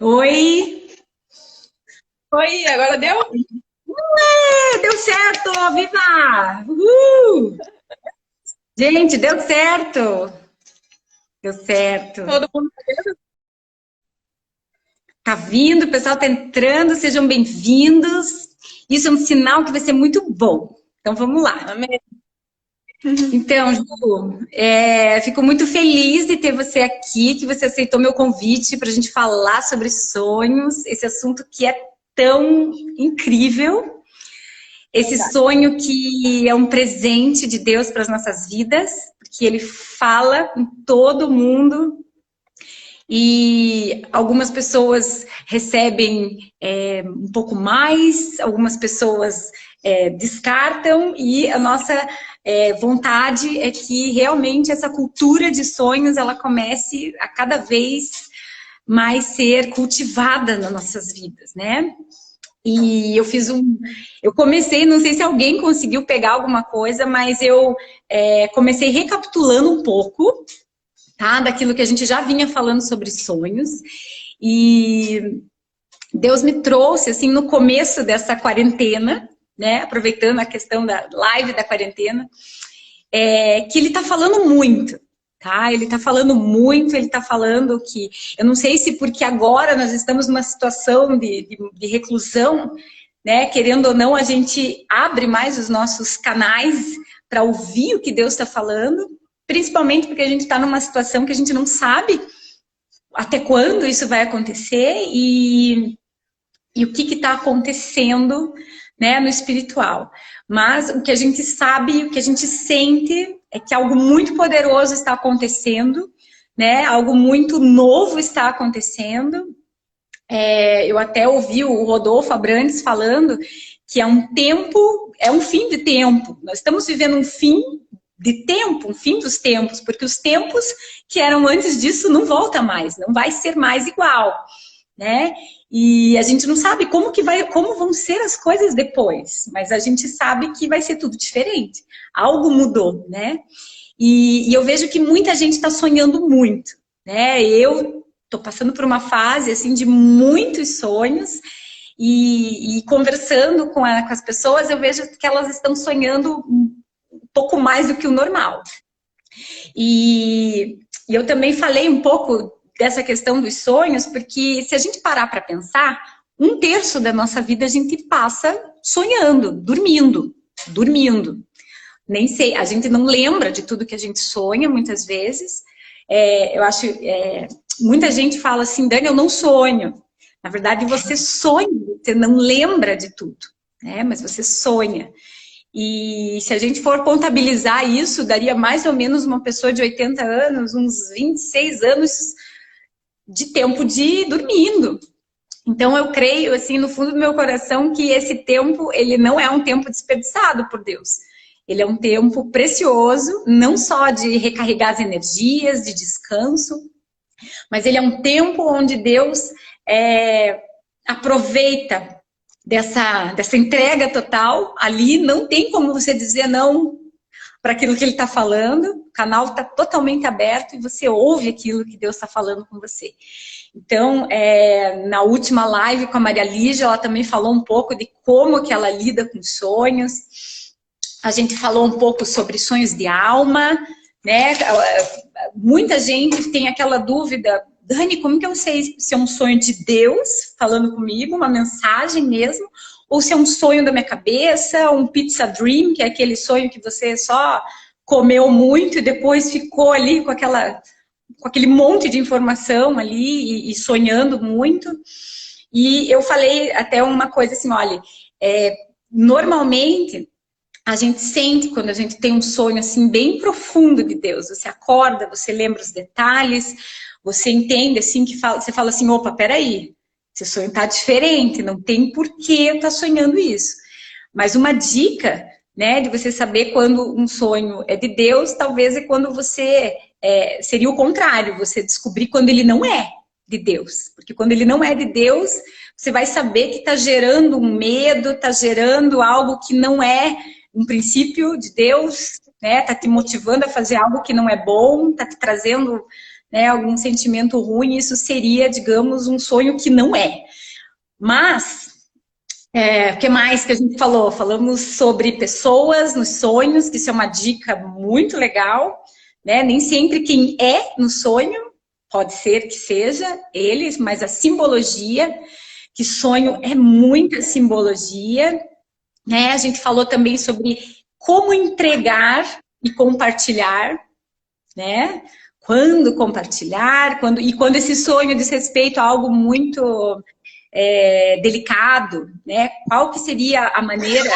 Oi! Oi, agora deu? Deu certo! Viva! Uhul! Gente, deu certo! Deu certo. Todo mundo tá vendo? Tá vindo, o pessoal tá entrando, sejam bem-vindos. Isso é um sinal que vai ser muito bom. Então vamos lá. Amém. Então, Ju, fico muito feliz de ter você aqui, que você aceitou meu convite para a gente falar sobre sonhos, esse assunto que é tão incrível. Esse Verdade. sonho que é um presente de Deus para as nossas vidas, porque Ele fala com todo mundo e algumas pessoas recebem um pouco mais, algumas pessoas descartam e a nossa vontade é que realmente essa cultura de sonhos ela comece a cada vez mais ser cultivada nas nossas vidas, né? E eu comecei, não sei se alguém conseguiu pegar alguma coisa, mas eu comecei recapitulando um pouco, tá? Daquilo que a gente já vinha falando sobre sonhos. E Deus me trouxe, assim, no começo dessa quarentena, né? Aproveitando a questão da live da quarentena, que ele tá falando muito. Tá? Ele está falando muito, ele está falando que. Eu não sei se porque agora nós estamos numa situação de reclusão, né? Querendo ou não, a gente abre mais os nossos canais para ouvir o que Deus está falando, principalmente porque a gente está numa situação que a gente não sabe até quando isso vai acontecer e o que está acontecendo, né, no espiritual. Mas o que a gente sabe, o que a gente sente é que algo muito poderoso está acontecendo, né? Algo muito novo está acontecendo. Eu até ouvi o Rodolfo Abrantes falando que é um tempo, é um fim de tempo. Nós estamos vivendo um fim de tempo, um fim dos tempos, porque os tempos que eram antes disso não volta mais, não vai ser mais igual, né? E a gente não sabe como vão ser as coisas depois, mas a gente sabe que vai ser tudo diferente. Algo mudou, né? E eu vejo que muita gente está sonhando muito, né? Eu estou passando por uma fase assim de muitos sonhos e conversando com as pessoas, eu vejo que elas estão sonhando um pouco mais do que o normal. E eu também falei um pouco dessa questão dos sonhos, porque se a gente parar para pensar, um terço da nossa vida a gente passa sonhando, dormindo. Nem sei, a gente não lembra de tudo que a gente sonha muitas vezes. Eu acho, muita gente fala assim, Dani, eu não sonho. Na verdade, você sonha, você não lembra de tudo, né? Mas você sonha. E se a gente for contabilizar isso, daria mais ou menos uma pessoa de 80 anos, uns 26 anos de tempo de dormindo. Então eu creio, assim, no fundo do meu coração, que esse tempo, ele não é um tempo desperdiçado por Deus. Ele é um tempo precioso, não só de recarregar as energias, de descanso, mas ele é um tempo onde Deus aproveita dessa entrega total. Ali não tem como você dizer não para aquilo que ele está falando. O canal está totalmente aberto e você ouve aquilo que Deus está falando com você. Então, na última live com a Maria Lígia, ela também falou um pouco de como que ela lida com sonhos. A gente falou um pouco sobre sonhos de alma, né? Muita gente tem aquela dúvida, Dani, como que eu sei se é um sonho de Deus falando comigo, uma mensagem mesmo, ou se é um sonho da minha cabeça, um pizza dream, que é aquele sonho que você só comeu muito e depois ficou ali com aquele monte de informação ali e sonhando muito. E eu falei até uma coisa assim, olha, normalmente a gente sente quando a gente tem um sonho assim bem profundo de Deus. Você acorda, você lembra os detalhes, você entende assim que você fala assim, opa, peraí, esse sonho tá diferente, não tem porquê eu estar sonhando isso. Mas uma dica, né, de você saber quando um sonho é de Deus, talvez é quando você seria o contrário, você descobrir quando ele não é de Deus. Porque quando ele não é de Deus, você vai saber que está gerando um medo, está gerando algo que não é um princípio de Deus, né? Tá te motivando a fazer algo que não é bom, tá te trazendo né, algum sentimento ruim, isso seria, digamos, um sonho que não é. Mas, o que mais que a gente falou? Falamos sobre pessoas nos sonhos, que isso é uma dica muito legal, né? Nem sempre quem é no sonho, pode ser que seja eles, mas a simbologia, que sonho é muita simbologia, né? A gente falou também sobre como entregar e compartilhar, né? Quando compartilhar, quando esse sonho diz respeito a algo muito delicado, né? Qual que seria a maneira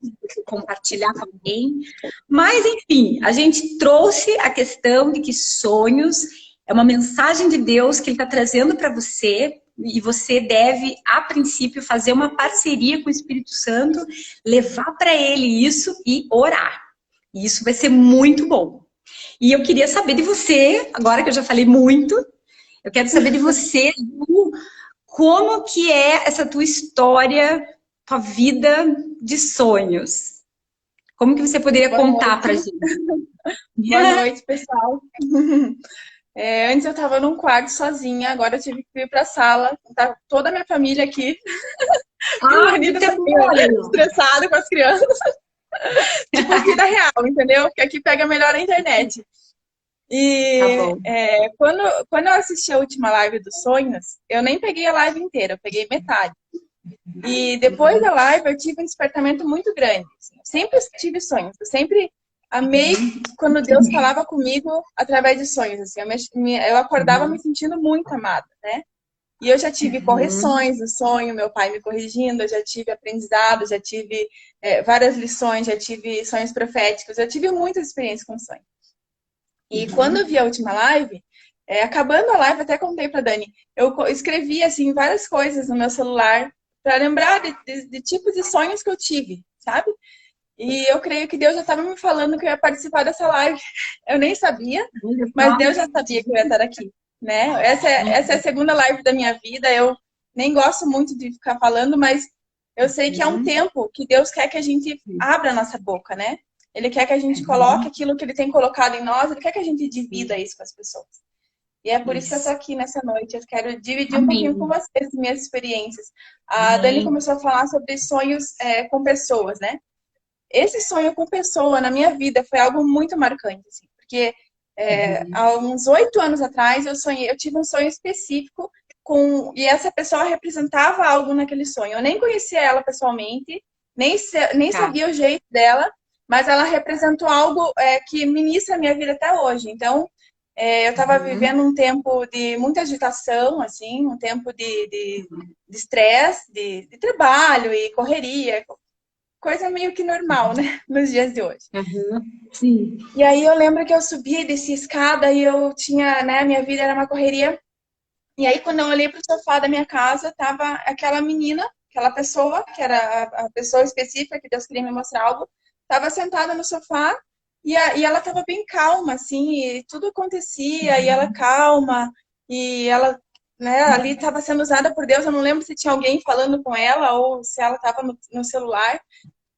de compartilhar com alguém? Mas, enfim, a gente trouxe a questão de que sonhos é uma mensagem de Deus que Ele está trazendo para você, e você deve, a princípio, fazer uma parceria com o Espírito Santo, levar para Ele isso e orar. E isso vai ser muito bom. E eu queria saber de você, agora que eu já falei muito, eu quero saber de você, como que é essa tua história, tua vida de sonhos? Como que você poderia contar pra gente? Boa noite, pessoal. Antes eu estava num quarto sozinha, agora eu tive que vir para a sala. Tá toda a minha família aqui. Meu marido tá estressado com as crianças. Tipo, vida real, entendeu? Porque aqui pega melhor a internet. E quando eu assisti a última live dos sonhos, eu nem peguei a live inteira, eu peguei metade. E depois da live eu tive um despertamento muito grande. Assim. Eu sempre tive sonhos, eu sempre amei quando Deus falava comigo através de sonhos. Assim. Eu acordava me sentindo muito amada, né? E eu já tive correções no sonho, meu pai me corrigindo, eu já tive aprendizado, já tive várias lições, já tive sonhos proféticos, eu tive muitas experiências com sonhos. E quando eu vi a última live, acabando a live, até contei pra Dani, eu escrevi assim, várias coisas no meu celular para lembrar de tipos de sonhos que eu tive, sabe? E eu creio que Deus já estava me falando que eu ia participar dessa live. Eu nem sabia, mas Deus já sabia que eu ia estar aqui, né? Essa é a segunda live da minha vida. Eu nem gosto muito de ficar falando, mas eu sei que é um tempo que Deus quer que a gente abra a nossa boca, né? Ele quer que a gente coloque aquilo que Ele tem colocado em nós, Ele quer que a gente divida isso com as pessoas. E é por isso que eu estou aqui nessa noite. Eu quero dividir um pouquinho com vocês minhas experiências. A Dani começou a falar sobre sonhos com pessoas, né? Esse sonho com pessoa na minha vida foi algo muito marcante, assim, porque há uns 8 anos atrás eu tive um sonho específico e essa pessoa representava algo naquele sonho. Eu nem conhecia ela pessoalmente, nem sabia o jeito dela, mas ela representou algo que ministra a minha vida até hoje. Então, eu estava vivendo um tempo de muita agitação, assim, um tempo de estresse, de trabalho e correria, coisa meio que normal, né, nos dias de hoje. Sim. E aí eu lembro que eu subia e descia escada e eu tinha, né, minha vida era uma correria. E aí quando eu olhei para o sofá da minha casa, tava aquela menina, aquela pessoa, que era a pessoa específica que Deus queria me mostrar algo, estava sentada no sofá e ela estava bem calma, assim, e tudo acontecia, e ela calma, e ela, né, ali estava sendo usada por Deus. Eu não lembro se tinha alguém falando com ela ou se ela estava no celular,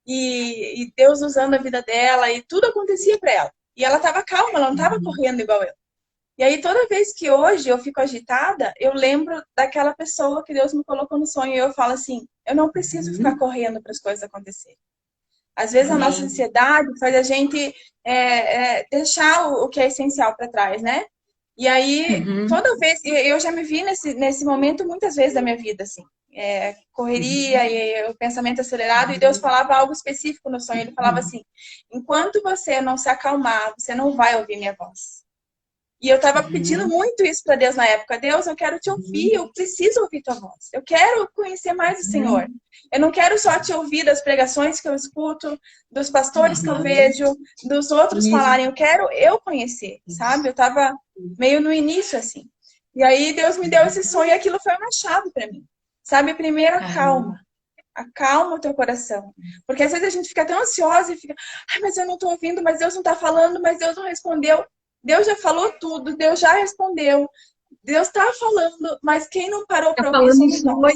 e Deus usando a vida dela, e tudo acontecia para ela. E ela estava calma, ela não estava correndo igual eu. E aí, toda vez que hoje eu fico agitada, eu lembro daquela pessoa que Deus me colocou no sonho, e eu falo assim, eu não preciso ficar correndo para as coisas acontecerem. Às vezes a nossa ansiedade faz a gente deixar o que é essencial para trás, né? E aí, toda vez, eu já me vi nesse momento muitas vezes da minha vida, assim, correria e o pensamento acelerado, e Deus falava algo específico no sonho. Ele falava assim, enquanto você não se acalmar, você não vai ouvir minha voz. E eu estava pedindo muito isso para Deus na época. Deus, eu quero te ouvir, eu preciso ouvir tua voz. Eu quero conhecer mais o Senhor. Eu não quero só te ouvir das pregações que eu escuto, dos pastores que eu vejo, dos outros falarem. Eu quero eu conhecer, sabe? Eu estava meio no início, assim. E aí Deus me deu esse sonho e aquilo foi uma chave para mim. Sabe? Primeiro, acalma. Acalma o teu coração. Porque às vezes a gente fica tão ansiosa e fica, ai, mas eu não estou ouvindo, mas Deus não está falando, mas Deus não respondeu. Deus já falou tudo, Deus já respondeu, Deus está falando, mas quem não parou para ouvir somos nós.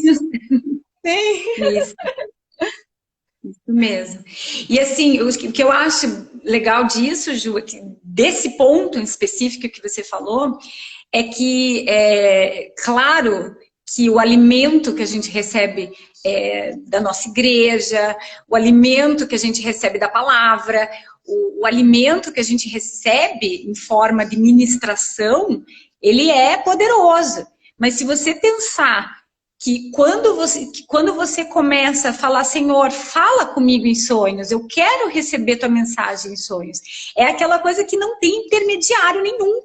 Sim. Isso mesmo. E assim, o que eu acho legal disso, Ju, é que desse ponto em específico que você falou, é que, claro, que o alimento que a gente recebe da nossa igreja, o alimento que a gente recebe da palavra, o alimento que a gente recebe em forma de ministração, ele é poderoso. Mas se você pensar que quando você começa a falar, Senhor, fala comigo em sonhos, eu quero receber tua mensagem em sonhos, é aquela coisa que não tem intermediário nenhum.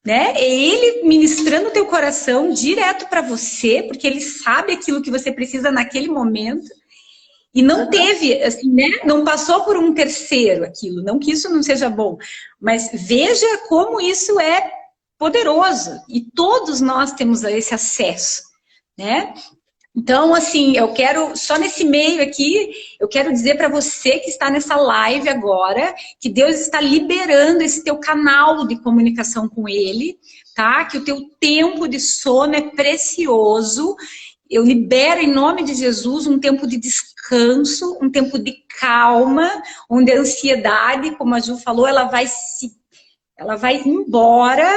Né? É ele ministrando o teu coração direto para você, porque ele sabe aquilo que você precisa naquele momento. E não teve, assim, né? Não passou por um terceiro aquilo. Não que isso não seja bom, mas veja como isso é poderoso. E todos nós temos esse acesso, né? Então, assim, eu quero, só nesse meio aqui, eu quero dizer para você que está nessa live agora, que Deus está liberando esse teu canal de comunicação com Ele, tá? Que o teu tempo de sono é precioso. Eu libero em nome de Jesus um tempo de descanso, um tempo de calma, onde a ansiedade, como a Ju falou, ela vai embora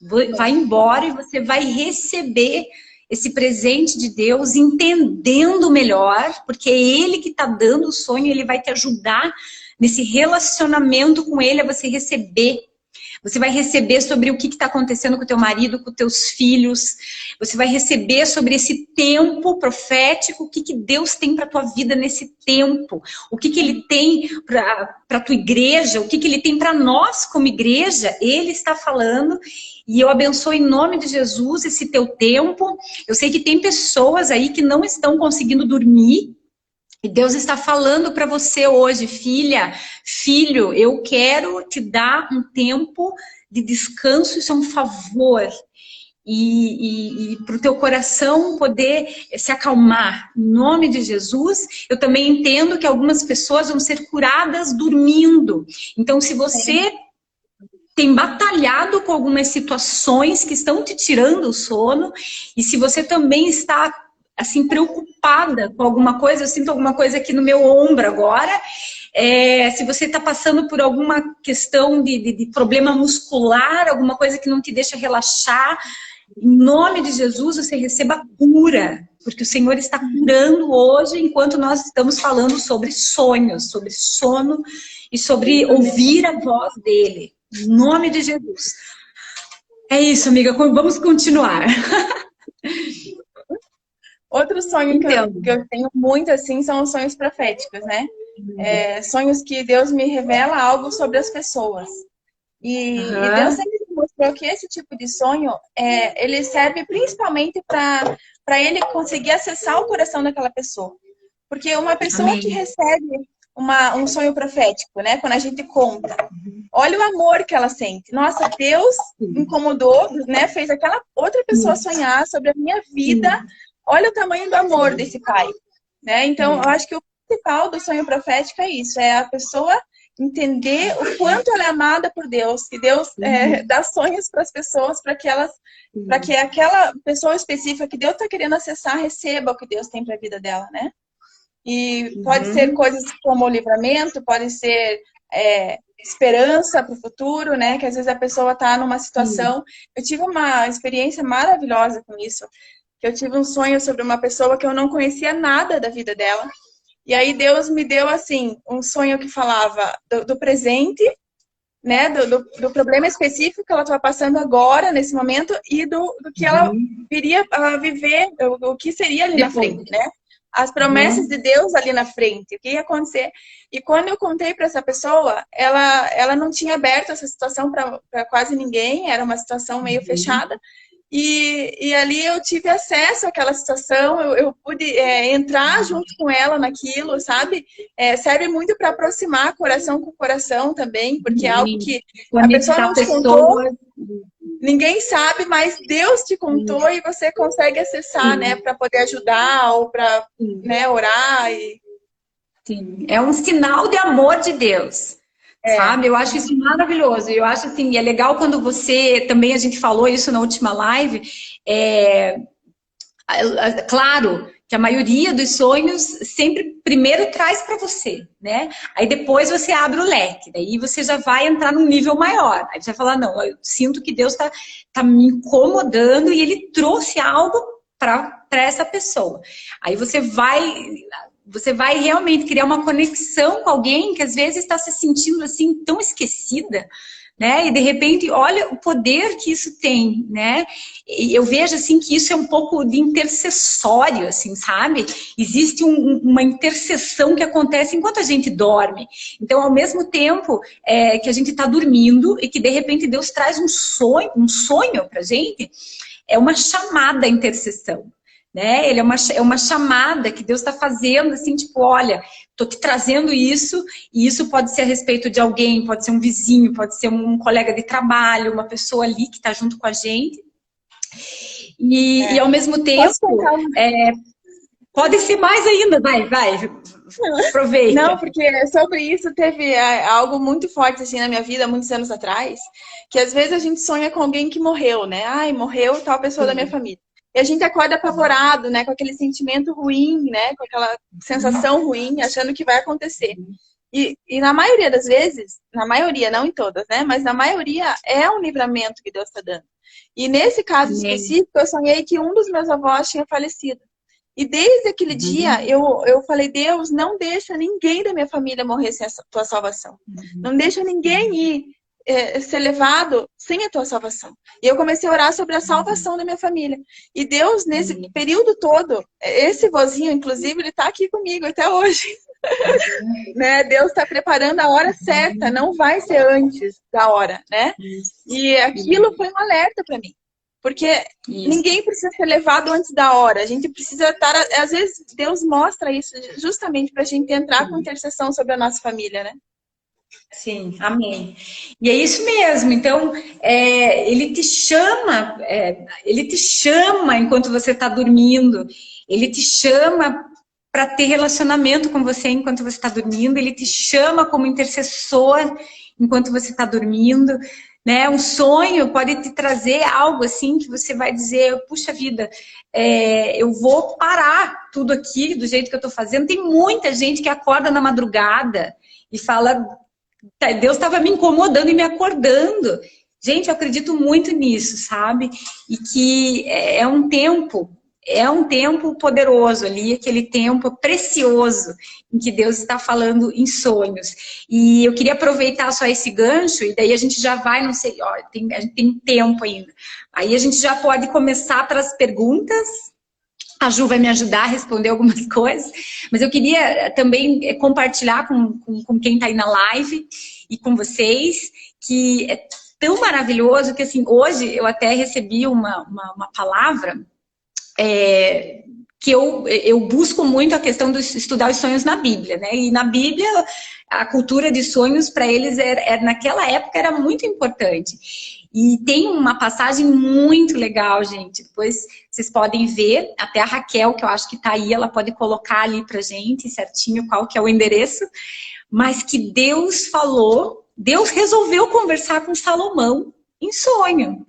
e você vai receber esse presente de Deus, entendendo melhor, porque é Ele que está dando o sonho, Ele vai te ajudar nesse relacionamento com Ele, a você receber. Você vai receber sobre o que está acontecendo com o teu marido, com os teus filhos. Você vai receber sobre esse tempo profético, o que Deus tem para a tua vida nesse tempo. O que Ele tem para a tua igreja, o que Ele tem para nós como igreja. Ele está falando. E eu abençoo em nome de Jesus esse teu tempo. Eu sei que tem pessoas aí que não estão conseguindo dormir. E Deus está falando para você hoje, filha, filho, eu quero te dar um tempo de descanso, isso é um favor. E para o teu coração poder se acalmar. Em nome de Jesus, eu também entendo que algumas pessoas vão ser curadas dormindo. Então, se você tem batalhado com algumas situações que estão te tirando o sono, e se você também está assim, preocupada com alguma coisa, eu sinto alguma coisa aqui no meu ombro agora, se você está passando por alguma questão de problema muscular, alguma coisa que não te deixa relaxar, em nome de Jesus, você receba cura, porque o Senhor está curando hoje, enquanto nós estamos falando sobre sonhos, sobre sono e sobre ouvir a voz dele, em nome de Jesus. É isso, amiga, vamos continuar. Outro sonho que eu tenho muito, assim, são os sonhos proféticos, né? Sonhos que Deus me revela algo sobre as pessoas. E Deus sempre me mostrou que esse tipo de sonho, ele serve principalmente para ele conseguir acessar o coração daquela pessoa. Porque uma pessoa que recebe um sonho profético, né? Quando a gente conta, olha o amor que ela sente. Nossa, Deus incomodou, né? Fez aquela outra pessoa sonhar sobre a minha vida. Olha o tamanho do amor desse pai, né? Então, eu acho que o principal do sonho profético é isso, é a pessoa entender o quanto ela é amada por Deus, que Deus dá sonhos para as pessoas, para que aquela pessoa específica que Deus está querendo acessar receba o que Deus tem para a vida dela, né? E pode ser coisas como livramento, pode ser esperança para o futuro, né? Que às vezes a pessoa está numa situação. Eu tive uma experiência maravilhosa com isso. Eu tive um sonho sobre uma pessoa que eu não conhecia nada da vida dela. E aí Deus me deu, assim, um sonho que falava do presente, né? Do problema específico que ela estava passando agora, nesse momento, e do que ela viria a viver, o que seria ali na frente, né? As promessas de Deus ali na frente, o que ia acontecer. E quando eu contei para essa pessoa, ela não tinha aberto essa situação para quase ninguém, era uma situação meio fechada. E ali eu tive acesso àquela situação, eu pude entrar junto com ela naquilo, sabe? Serve muito para aproximar coração com coração também, porque é algo que a pessoa não te contou, ninguém sabe, mas Deus te contou e você consegue acessar, né? Para poder ajudar ou para, né, orar. Sim, é um sinal de amor de Deus. Sabe? Eu acho isso maravilhoso. Eu acho assim, é legal quando você, também a gente falou isso na última live, claro que a maioria dos sonhos sempre primeiro traz para você, né? Aí depois você abre o leque, daí você já vai entrar num nível maior. Aí você vai falar, não, eu sinto que Deus tá me incomodando e Ele trouxe algo para essa pessoa. Aí você vai realmente criar uma conexão com alguém que às vezes está se sentindo assim tão esquecida, né? E de repente, olha o poder que isso tem, né? E eu vejo assim que isso é um pouco de intercessório, assim, sabe? Existe uma intercessão que acontece enquanto a gente dorme. Então, ao mesmo tempo que a gente está dormindo e que de repente Deus traz um sonho para gente, é uma chamada à intercessão. Né? Ele é uma chamada que Deus está fazendo, assim, tipo, olha, estou te trazendo isso, e isso pode ser a respeito de alguém, pode ser um vizinho, pode ser um colega de trabalho, uma pessoa ali que está junto com a gente. E ao mesmo tempo, pode ser mais ainda, vai, aproveita. Não, porque sobre isso teve algo muito forte assim na minha vida, muitos anos atrás, que às vezes a gente sonha com alguém que morreu, né? Ai, morreu tal pessoa da minha família. E a gente acorda apavorado, né? Com aquele sentimento ruim, né? Com aquela sensação ruim, achando que vai acontecer. E na maioria das vezes, na maioria, não em todas, né? Mas na maioria é um livramento que Deus está dando. E nesse caso específico, eu sonhei que um dos meus avós tinha falecido. E desde aquele dia, eu falei, Deus, não deixa ninguém da minha família morrer sem a tua salvação. Não deixa ninguém ir ser levado sem a tua salvação. E eu comecei a orar sobre a salvação da minha família. E Deus, nesse período todo, esse vozinho, inclusive, ele está aqui comigo até hoje. Né? Deus está preparando a hora certa, não vai ser antes da hora, né? E aquilo foi um alerta para mim. Porque ninguém precisa ser levado antes da hora. A gente precisa estar... Às vezes, Deus mostra isso justamente para a gente entrar com intercessão sobre a nossa família, né? Sim, amém. E é isso mesmo. Então, ele te chama enquanto você está dormindo. Ele te chama para ter relacionamento com você enquanto você está dormindo. Ele te chama como intercessor enquanto você está dormindo. Né? Um sonho pode te trazer algo assim que você vai dizer, puxa vida, eu vou parar tudo aqui do jeito que eu estou fazendo. Tem muita gente que acorda na madrugada e fala, Deus estava me incomodando e me acordando. Gente, eu acredito muito nisso, sabe? E que é um tempo poderoso ali, aquele tempo precioso em que Deus está falando em sonhos. E eu queria aproveitar só esse gancho, e daí a gente já vai, não sei, ó, a gente tem tempo ainda. Aí a gente já pode começar para as perguntas. A Ju vai me ajudar a responder algumas coisas, mas eu queria também compartilhar com quem está aí na live e com vocês, que é tão maravilhoso que, assim, hoje eu até recebi uma palavra que eu busco muito a questão de estudar os sonhos na Bíblia, né? E na Bíblia, a cultura de sonhos, para eles, naquela época, era muito importante. E tem uma passagem muito legal, gente. Depois vocês podem ver, até a Raquel, que eu acho que está aí, ela pode colocar ali pra gente certinho qual que é o endereço. Mas que Deus falou, Deus resolveu conversar com Salomão em sonho.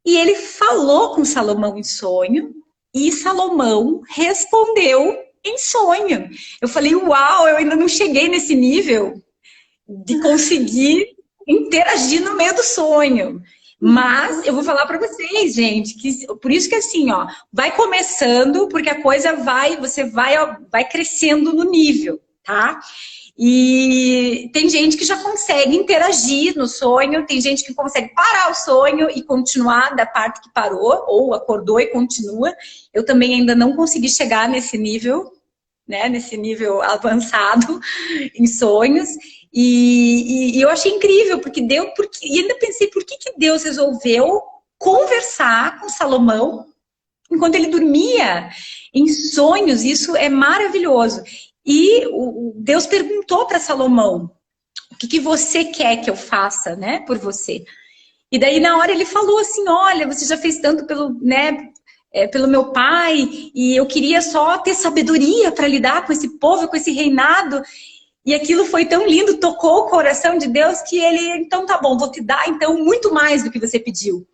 E ele falou com Salomão em sonho, e Salomão respondeu em sonho. Eu falei, uau, eu ainda não cheguei nesse nível de conseguir interagir no meio do sonho. Mas eu vou falar para vocês, gente, que por isso que assim, ó, vai começando, porque a coisa você vai crescendo no nível, tá? E tem gente que já consegue interagir no sonho, tem gente que consegue parar o sonho e continuar da parte que parou, ou acordou e continua. Eu também ainda não consegui chegar nesse nível, né, nesse nível avançado em sonhos. E eu achei incrível, e ainda pensei, por que Deus resolveu conversar com Salomão enquanto ele dormia em sonhos? Isso é maravilhoso. E Deus perguntou para Salomão, o que você quer que eu faça, né, por você? E daí na hora ele falou assim, olha, você já fez tanto pelo meu pai, e eu queria só ter sabedoria para lidar com esse povo, com esse reinado. E aquilo foi tão lindo, tocou o coração de Deus, que ele, então tá bom, vou te dar então muito mais do que você pediu.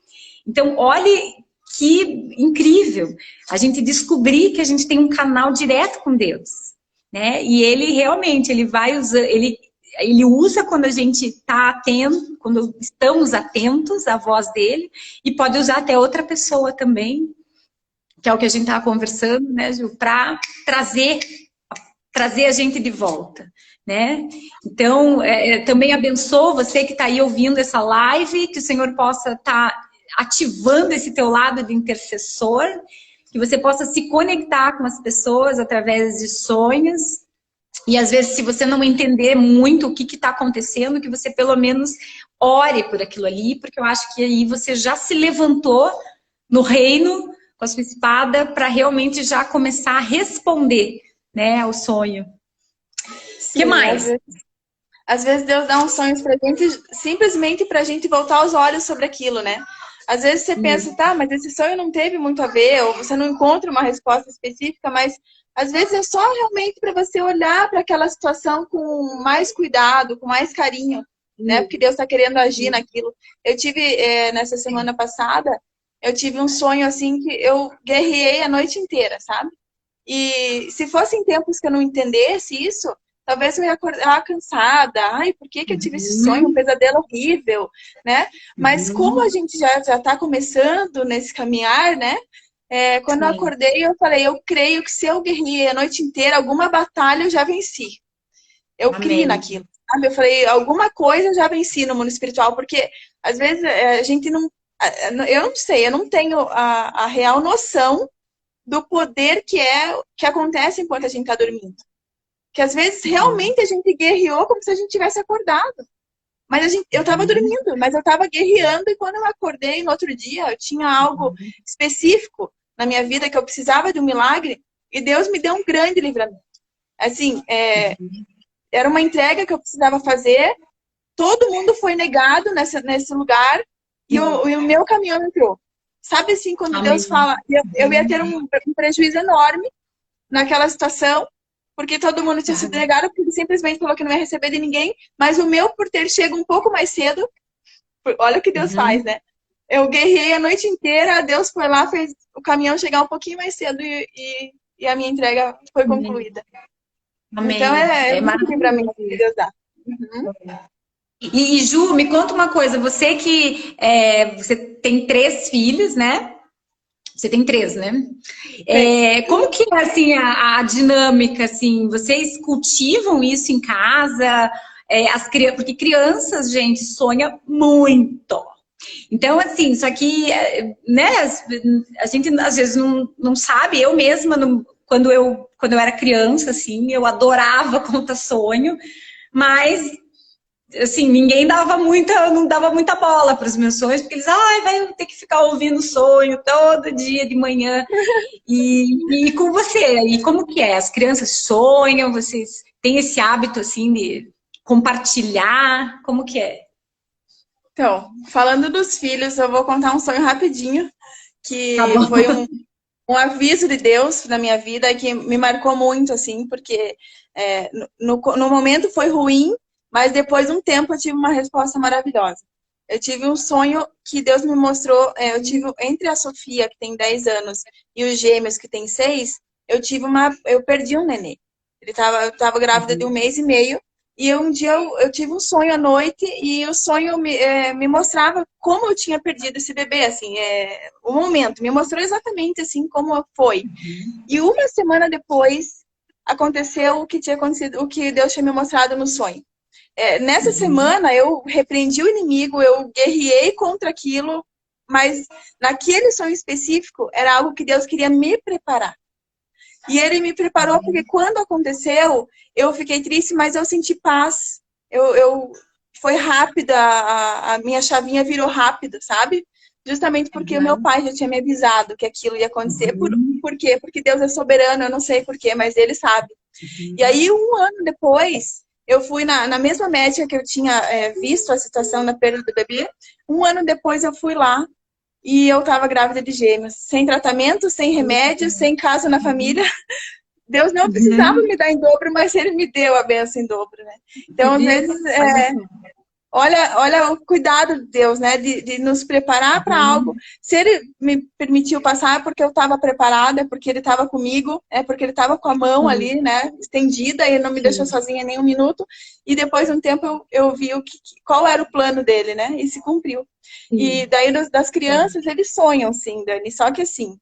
Então olhe que incrível a gente descobrir que a gente tem um canal direto com Deus, né? E ele realmente, ele vai usar, ele usa quando a gente está atento, quando estamos atentos à voz dele, e pode usar até outra pessoa também, que é o que a gente estava conversando, né, Ju, para trazer a gente de volta, né? Então, também abençoo você que está aí ouvindo essa live, que o Senhor possa estar ativando esse teu lado de intercessor, que você possa se conectar com as pessoas através de sonhos. E às vezes, se você não entender muito o que está acontecendo, que você pelo menos ore por aquilo ali, porque eu acho que aí você já se levantou no reino com a sua espada para realmente já começar a responder, né, ao sonho. O que mais? Às vezes Deus dá uns sonhos pra gente, simplesmente pra gente voltar os olhos sobre aquilo, né? Às vezes você pensa, tá, mas esse sonho não teve muito a ver, ou você não encontra uma resposta específica, mas às vezes é só realmente para você olhar para aquela situação com mais cuidado, com mais carinho, né? Porque Deus está querendo agir naquilo. Eu tive, nessa semana passada, eu tive um sonho assim que eu guerreei a noite inteira, sabe? E se fosse em tempos que eu não entendesse isso, talvez eu ia acordar cansada. Ai, por que eu tive esse sonho? Um pesadelo horrível, né? Mas como a gente já está começando nesse caminhar, né? Quando eu acordei, eu falei, eu creio que se eu guerrei a noite inteira, alguma batalha eu já venci. Eu criei naquilo, sabe? Eu falei, alguma coisa eu já venci no mundo espiritual, porque às vezes a gente não... Eu não sei, eu não tenho a real noção do poder que acontece enquanto a gente está dormindo. Que às vezes realmente a gente guerreou como se a gente tivesse acordado. Mas eu estava dormindo, mas eu estava guerreando, e quando eu acordei no outro dia, eu tinha algo específico na minha vida que eu precisava de um milagre, e Deus me deu um grande livramento. Assim, era uma entrega que eu precisava fazer, todo mundo foi negado nesse lugar, e o meu caminhão entrou. Sabe assim, quando Deus fala, eu ia ter um prejuízo enorme naquela situação, porque todo mundo tinha sido negado, porque ele simplesmente falou que não ia receber de ninguém, mas o meu, por ter chego um pouco mais cedo, olha o que Deus faz, né? Eu guerrei a noite inteira, Deus foi lá, fez o caminhão chegar um pouquinho mais cedo e a minha entrega foi concluída. Amém. Então é muito pra mim que Deus dá. E Ju, me conta uma coisa, você que você tem 3 filhos, né? Você tem 3, né? Como que é assim, a dinâmica? Assim, vocês cultivam isso em casa? Porque crianças, gente, sonha muito. Então, assim, só que, né, a gente às vezes não sabe. Eu mesma, quando eu era criança, assim, eu adorava contar sonho, mas assim, ninguém não dava muita bola para os meus sonhos, porque eles, vai ter que ficar ouvindo sonho todo dia de manhã. E com você, e como que é? As crianças sonham, vocês têm esse hábito, assim, de compartilhar? Como que é? Então, falando dos filhos, eu vou contar um sonho rapidinho, que foi um aviso de Deus na minha vida, que me marcou muito, assim, porque no momento foi ruim, mas depois de um tempo eu tive uma resposta maravilhosa. Eu tive um sonho que Deus me mostrou, eu tive entre a Sofia, que tem 10 anos, e os gêmeos, que tem 6, eu perdi um nenê. Eu estava grávida de 1 mês e meio, e um dia eu tive um sonho à noite, e o sonho me mostrava como eu tinha perdido esse bebê, assim, o momento, me mostrou exatamente assim como foi. E uma semana depois, aconteceu o que tinha acontecido, o que Deus tinha me mostrado no sonho. Nessa semana eu repreendi o inimigo, eu guerreei contra aquilo, mas naquele sonho específico era algo que Deus queria me preparar. E Ele me preparou porque quando aconteceu, eu fiquei triste, mas eu senti paz. Foi rápida, a minha chavinha virou rápido, sabe? Justamente porque o meu pai já tinha me avisado que aquilo ia acontecer. Por quê? Porque Deus é soberano, eu não sei por quê, mas Ele sabe. E aí, 1 ano depois, eu fui na mesma médica que eu tinha visto a situação da perda do bebê. 1 ano depois eu fui lá e eu estava grávida de gêmeos. Sem tratamento, sem remédio, sem casa na família. Deus não precisava me dar em dobro, mas Ele me deu a bênção em dobro, né? Então, às vezes, olha o cuidado de Deus, né? De nos preparar para algo. Se Ele me permitiu passar é porque eu estava preparada, é porque Ele estava comigo, é porque Ele estava com a mão ali, né? Estendida, e Ele não me deixou sozinha nem um minuto. E depois de um tempo eu vi qual era o plano dele, né? E se cumpriu. E daí das crianças, eles sonham, sim, Dani. Só que assim,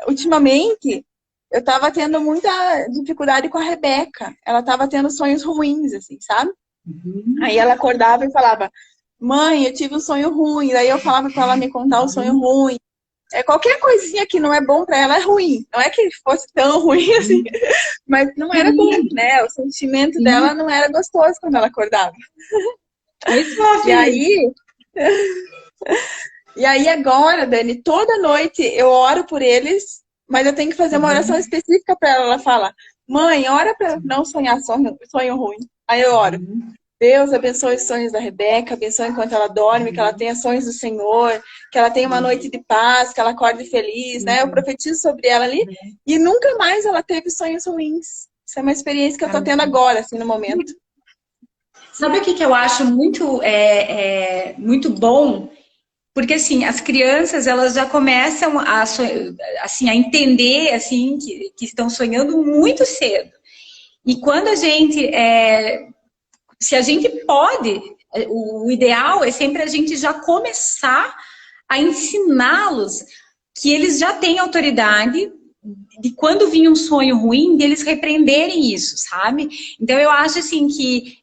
ultimamente, eu estava tendo muita dificuldade com a Rebeca. Ela estava tendo sonhos ruins, assim, sabe? Aí ela acordava e falava, mãe, eu tive um sonho ruim. Daí eu falava para ela me contar o sonho ruim. Qualquer coisinha que não é bom para ela é ruim. Não é que fosse tão ruim assim, mas não era bom, né? O sentimento dela não era gostoso quando ela acordava. E aí agora, Dani, toda noite eu oro por eles, mas eu tenho que fazer uma oração específica para ela. Ela fala, mãe, ora para não sonhar sonho ruim. Aí eu oro. Deus abençoe os sonhos da Rebeca, abençoe enquanto ela dorme, que ela tenha sonhos do Senhor, que ela tenha uma noite de paz, que ela acorde feliz, né? Eu profetizo sobre ela ali e nunca mais ela teve sonhos ruins. Isso é uma experiência que eu tô tendo agora, assim, no momento. Sabe o que eu acho muito bom? Porque, assim, as crianças, elas já começam a entender, assim, que estão sonhando muito cedo. E quando se a gente pode, o ideal é sempre a gente já começar a ensiná-los que eles já têm autoridade de quando vir um sonho ruim, deles repreenderem isso, sabe? Então, eu acho, assim, que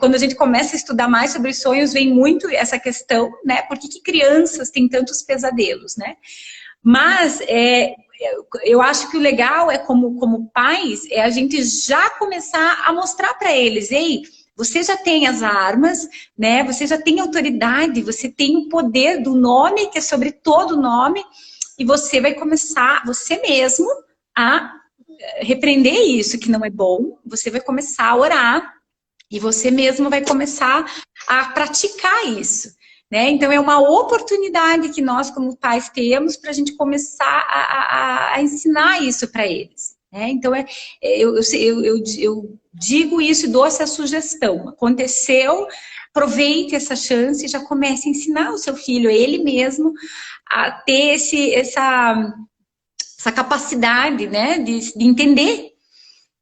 quando a gente começa a estudar mais sobre sonhos, vem muito essa questão, né? Por que crianças têm tantos pesadelos, né? Mas eu acho que o legal como pais, é a gente já começar a mostrar para eles, ei, você já tem as armas, né? Você já tem autoridade, você tem o poder do nome, que é sobre todo nome, e você vai começar, você mesmo, a repreender isso que não é bom, você vai começar a orar, e você mesmo vai começar a praticar isso. Né? Então, é uma oportunidade que nós, como pais, temos para a gente começar a ensinar isso para eles. Né? Então, eu digo isso e dou essa sugestão. Aconteceu, aproveite essa chance e já comece a ensinar o seu filho, ele mesmo, a ter essa capacidade, né, de entender,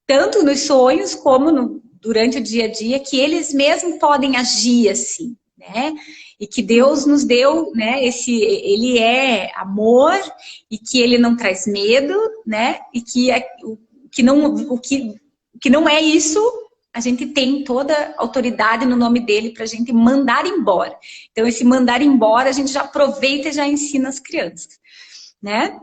tanto nos sonhos como durante o dia a dia, que eles mesmos podem agir assim, né? E que Deus nos deu, né? Ele é amor e que ele não traz medo, né? E o que não é isso, a gente tem toda a autoridade no nome dele para a gente mandar embora. Então, esse mandar embora, a gente já aproveita e já ensina as crianças, né?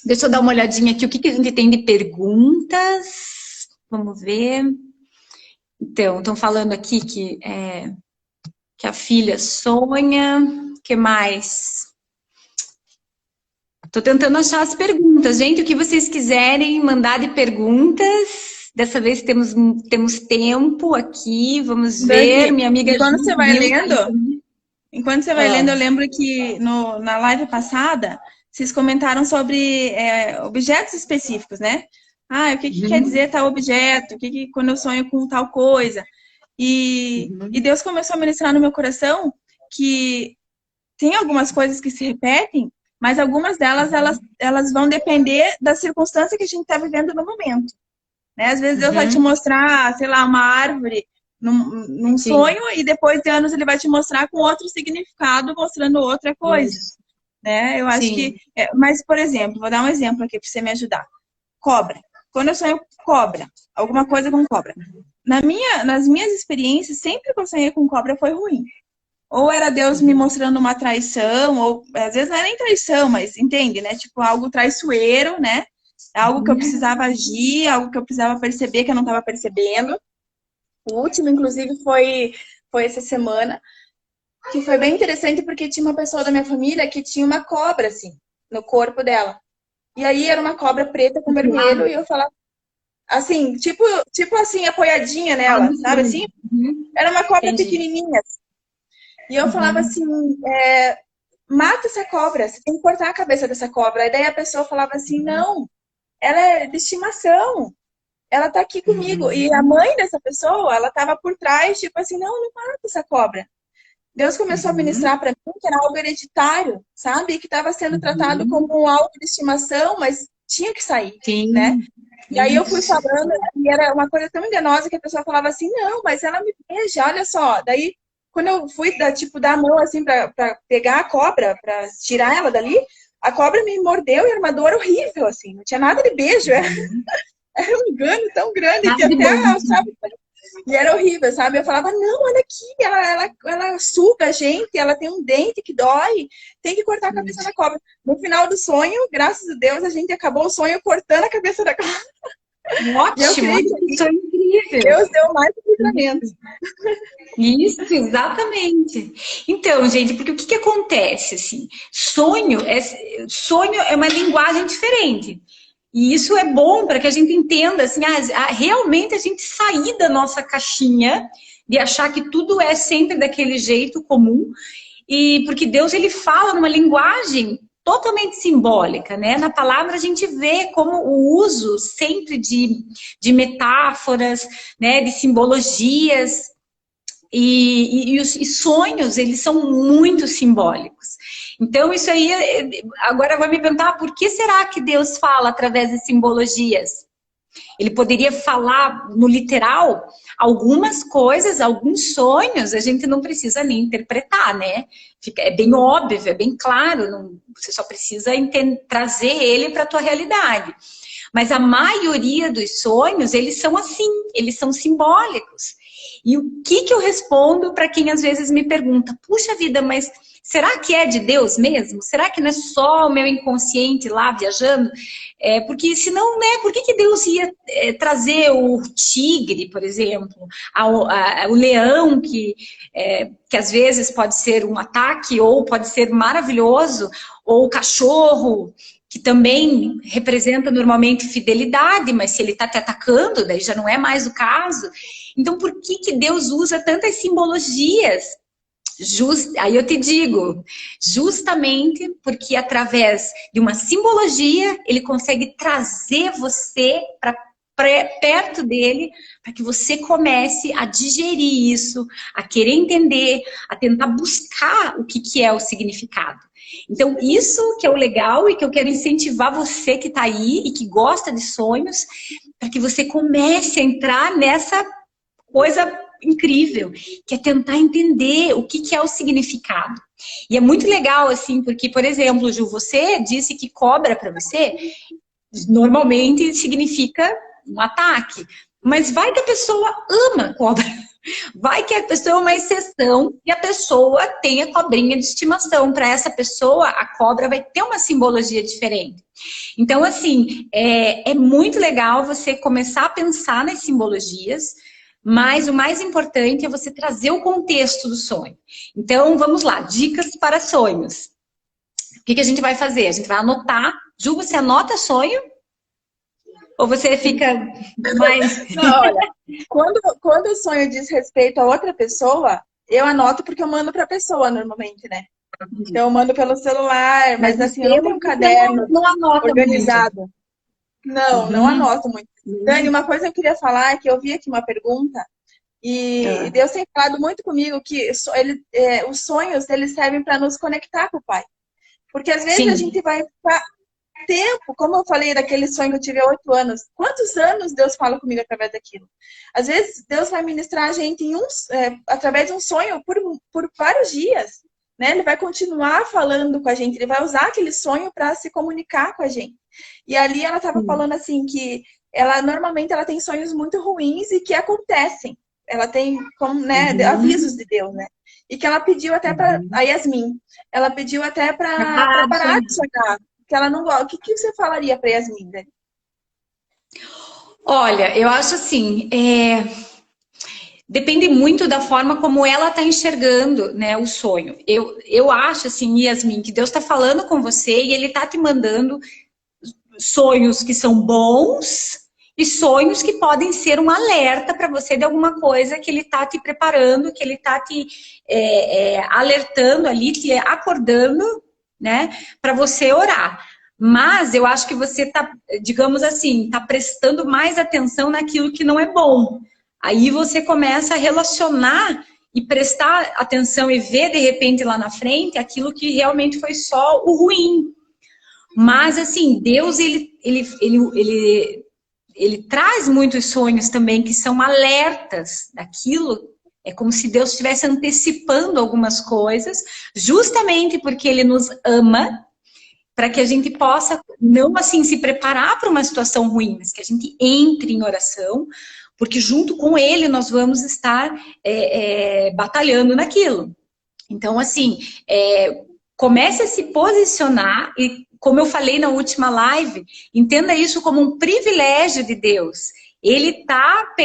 Deixa eu dar uma olhadinha aqui, o que a gente tem de perguntas. Vamos ver. Então, estão falando aqui que a filha sonha. O que mais? Estou tentando achar as perguntas. Gente, o que vocês quiserem mandar de perguntas. Dessa vez temos tempo aqui. Vamos ver. Dani, minha amiga enquanto você vai lendo, eu lembro que na live passada, vocês comentaram sobre objetos específicos, né? O que quer dizer tal objeto? Quando eu sonho com tal coisa? E Deus começou a ministrar no meu coração que tem algumas coisas que se repetem, mas algumas delas, elas vão depender da circunstância que a gente está vivendo no momento. Né? Às vezes Deus vai te mostrar, sei lá, uma árvore num sonho, e depois de anos ele vai te mostrar com outro significado, mostrando outra coisa. Né? Eu acho que... mas, por exemplo, vou dar um exemplo aqui para você me ajudar. Cobra. Quando eu sonho com cobra, alguma coisa com cobra. Nas minhas experiências, sempre que eu sonhei com cobra foi ruim. Ou era Deus me mostrando uma traição, ou às vezes não é nem traição, mas entende, né? Tipo, algo traiçoeiro, né? Algo que eu precisava agir, algo que eu precisava perceber que eu não estava percebendo. O último, inclusive, foi essa semana, que foi bem interessante porque tinha uma pessoa da minha família que tinha uma cobra, assim, no corpo dela. E aí era uma cobra preta com vermelho, e eu falava, assim, tipo assim, apoiadinha nela, sabe assim? Era uma cobra pequenininha. E eu falava assim, mata essa cobra, você tem que cortar a cabeça dessa cobra. E daí a pessoa falava assim, não, ela é de estimação. ela tá aqui comigo. E a mãe dessa pessoa, ela tava por trás, tipo assim, não, não mata essa cobra. Deus começou a ministrar para mim que era algo hereditário, sabe? Que estava sendo tratado como algo de estimação, mas tinha que sair, né? Sim. E aí eu fui falando, e era uma coisa tão enganosa que a pessoa falava assim, não, mas ela me beija, olha só. Daí, quando eu fui dar a mão assim para pegar a cobra, para tirar ela dali, a cobra me mordeu e era uma dor horrível, assim, não tinha nada de beijo, era um engano tão grande que até, sabe? E era horrível, sabe? Eu falava, não, olha aqui, ela suga a gente, ela tem um dente que dói, tem que cortar a cabeça da cobra. No final do sonho, graças a Deus, a gente acabou o sonho cortando a cabeça da cobra. Ótimo, isso é incrível. Deus deu mais livramento. Isso, exatamente. Então, gente, porque o que acontece, assim? Sonho é uma linguagem diferente. E isso é bom para que a gente entenda, assim, realmente a gente sair da nossa caixinha de achar que tudo é sempre daquele jeito comum. E porque Deus, ele fala numa linguagem totalmente simbólica, né? Na palavra a gente vê como o uso sempre de metáforas, né? De simbologias. E sonhos, eles são muito simbólicos. Então, isso aí, agora vai me perguntar, por que será que Deus fala através de simbologias? Ele poderia falar no literal algumas coisas, alguns sonhos, a gente não precisa nem interpretar, né? É bem óbvio, é bem claro, você só precisa trazer ele para a tua realidade. Mas a maioria dos sonhos, eles são assim, eles são simbólicos. E o que eu respondo para quem às vezes me pergunta, puxa vida, mas será que é de Deus mesmo? Será que não é só o meu inconsciente lá viajando? Porque senão, né, por que Deus ia trazer o tigre, por exemplo, o leão, que às vezes pode ser um ataque ou pode ser maravilhoso, ou o cachorro, que também representa normalmente fidelidade, mas se ele está te atacando, daí já não é mais o caso. Então, por que Deus usa tantas simbologias? Aí eu te digo, justamente porque através de uma simbologia, ele consegue trazer você para perto dele, para que você comece a digerir isso, a querer entender, a tentar buscar o que é o significado. Então, isso que é o legal e que eu quero incentivar você que está aí e que gosta de sonhos, para que você comece a entrar nessa coisa incrível, que é tentar entender o que é o significado. E é muito legal, assim, porque, por exemplo, Ju, você disse que cobra para você normalmente significa um ataque. Mas vai que a pessoa ama cobra. Vai que a pessoa é uma exceção e a pessoa tem a cobrinha de estimação. Para essa pessoa, a cobra vai ter uma simbologia diferente. Então, assim, é muito legal você começar a pensar nas simbologias, mas o mais importante é você trazer o contexto do sonho. Então, vamos lá, dicas para sonhos. O que a gente vai fazer? A gente vai anotar. Ju, você anota sonho? Ou você fica mais... Não, olha, quando o sonho diz respeito a outra pessoa, eu anoto porque eu mando para a pessoa normalmente, né? Então eu mando pelo celular, mas assim, eu não tenho um caderno organizado. Muito. Não anoto muito. Dani, uma coisa que eu queria falar é que eu vi aqui uma pergunta e Deus tem falado muito comigo que os sonhos, eles servem para nos conectar com o Pai. Porque às vezes a gente vai ficar tempo, como eu falei daquele sonho que eu tive há 8 anos, quantos anos Deus fala comigo através daquilo? Às vezes Deus vai ministrar a gente através de um sonho por vários dias, né? Ele vai continuar falando com a gente, ele vai usar aquele sonho para se comunicar com a gente. E ali ela estava falando assim que normalmente ela tem sonhos muito ruins e que acontecem. Ela tem como, né, avisos de Deus, né? E que ela pediu até para a Yasmin, ela pediu até para parar de sonhar. Que ela não gosta. O que você falaria para Yasmin, Dani? Olha, eu acho assim, depende muito da forma como ela está enxergando, né, o sonho. Eu acho assim, Yasmin, que Deus está falando com você e Ele está te mandando sonhos que são bons e sonhos que podem ser um alerta para você de alguma coisa que Ele está te preparando, que Ele está te alertando ali, te acordando, né, para você orar. Mas eu acho que você está, digamos assim, está prestando mais atenção naquilo que não é bom. Aí você começa a relacionar e prestar atenção e ver, de repente, lá na frente, aquilo que realmente foi só o ruim. Mas, assim, Deus, ele traz muitos sonhos também que são alertas daquilo. É como se Deus estivesse antecipando algumas coisas, justamente porque Ele nos ama, para que a gente possa, não assim, se preparar para uma situação ruim, mas que a gente entre em oração, porque junto com Ele nós vamos estar batalhando naquilo. Então, assim, comece a se posicionar e, como eu falei na última live, entenda isso como um privilégio de Deus. Ele está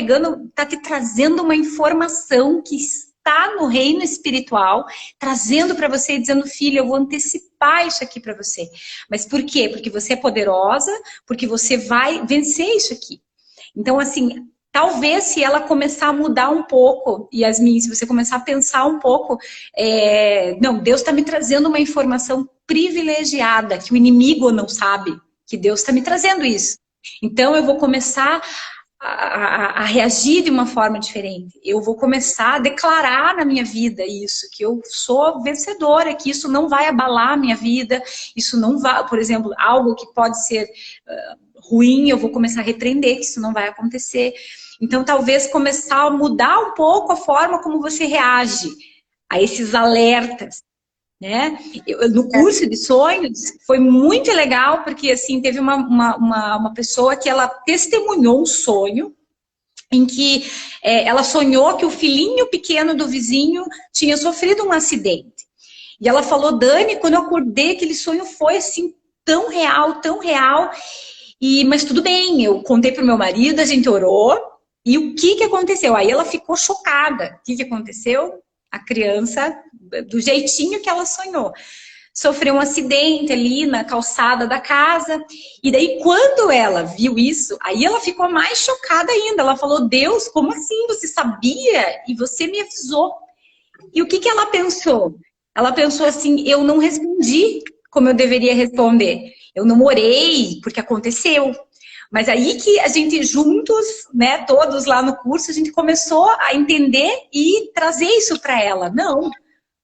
te trazendo uma informação que está no reino espiritual, trazendo para você e dizendo, filha, eu vou antecipar isso aqui para você. Mas por quê? Porque você é poderosa, porque você vai vencer isso aqui. Então, assim, talvez se ela começar a mudar um pouco, Yasmin, se você começar a pensar um pouco, não, Deus está me trazendo uma informação privilegiada, que o inimigo não sabe, que Deus está me trazendo isso. Então, eu vou começar a reagir de uma forma diferente. Eu vou começar a declarar na minha vida isso, que eu sou vencedora, que isso não vai abalar a minha vida, isso não vai, por exemplo, algo que pode ser ruim, eu vou começar a repreender, que isso não vai acontecer. Então, talvez começar a mudar um pouco a forma como você reage a esses alertas, né? No curso de sonhos foi muito legal, porque assim, teve uma pessoa que ela testemunhou um sonho em que ela sonhou que o filhinho pequeno do vizinho tinha sofrido um acidente. E ela falou, Dani, quando eu acordei, aquele sonho foi assim, tão real, mas tudo bem, eu contei pro meu marido, a gente orou, e o que aconteceu? Aí ela ficou chocada. O que aconteceu? A criança, do jeitinho que ela sonhou, sofreu um acidente ali na calçada da casa. E daí, quando ela viu isso, aí ela ficou mais chocada ainda. Ela falou, Deus, como assim? Você sabia? E você me avisou. E o que ela pensou? Ela pensou assim, eu não respondi como eu deveria responder. Eu não orei, porque aconteceu. Mas aí que a gente juntos, né, todos lá no curso, a gente começou a entender e trazer isso para ela. Não,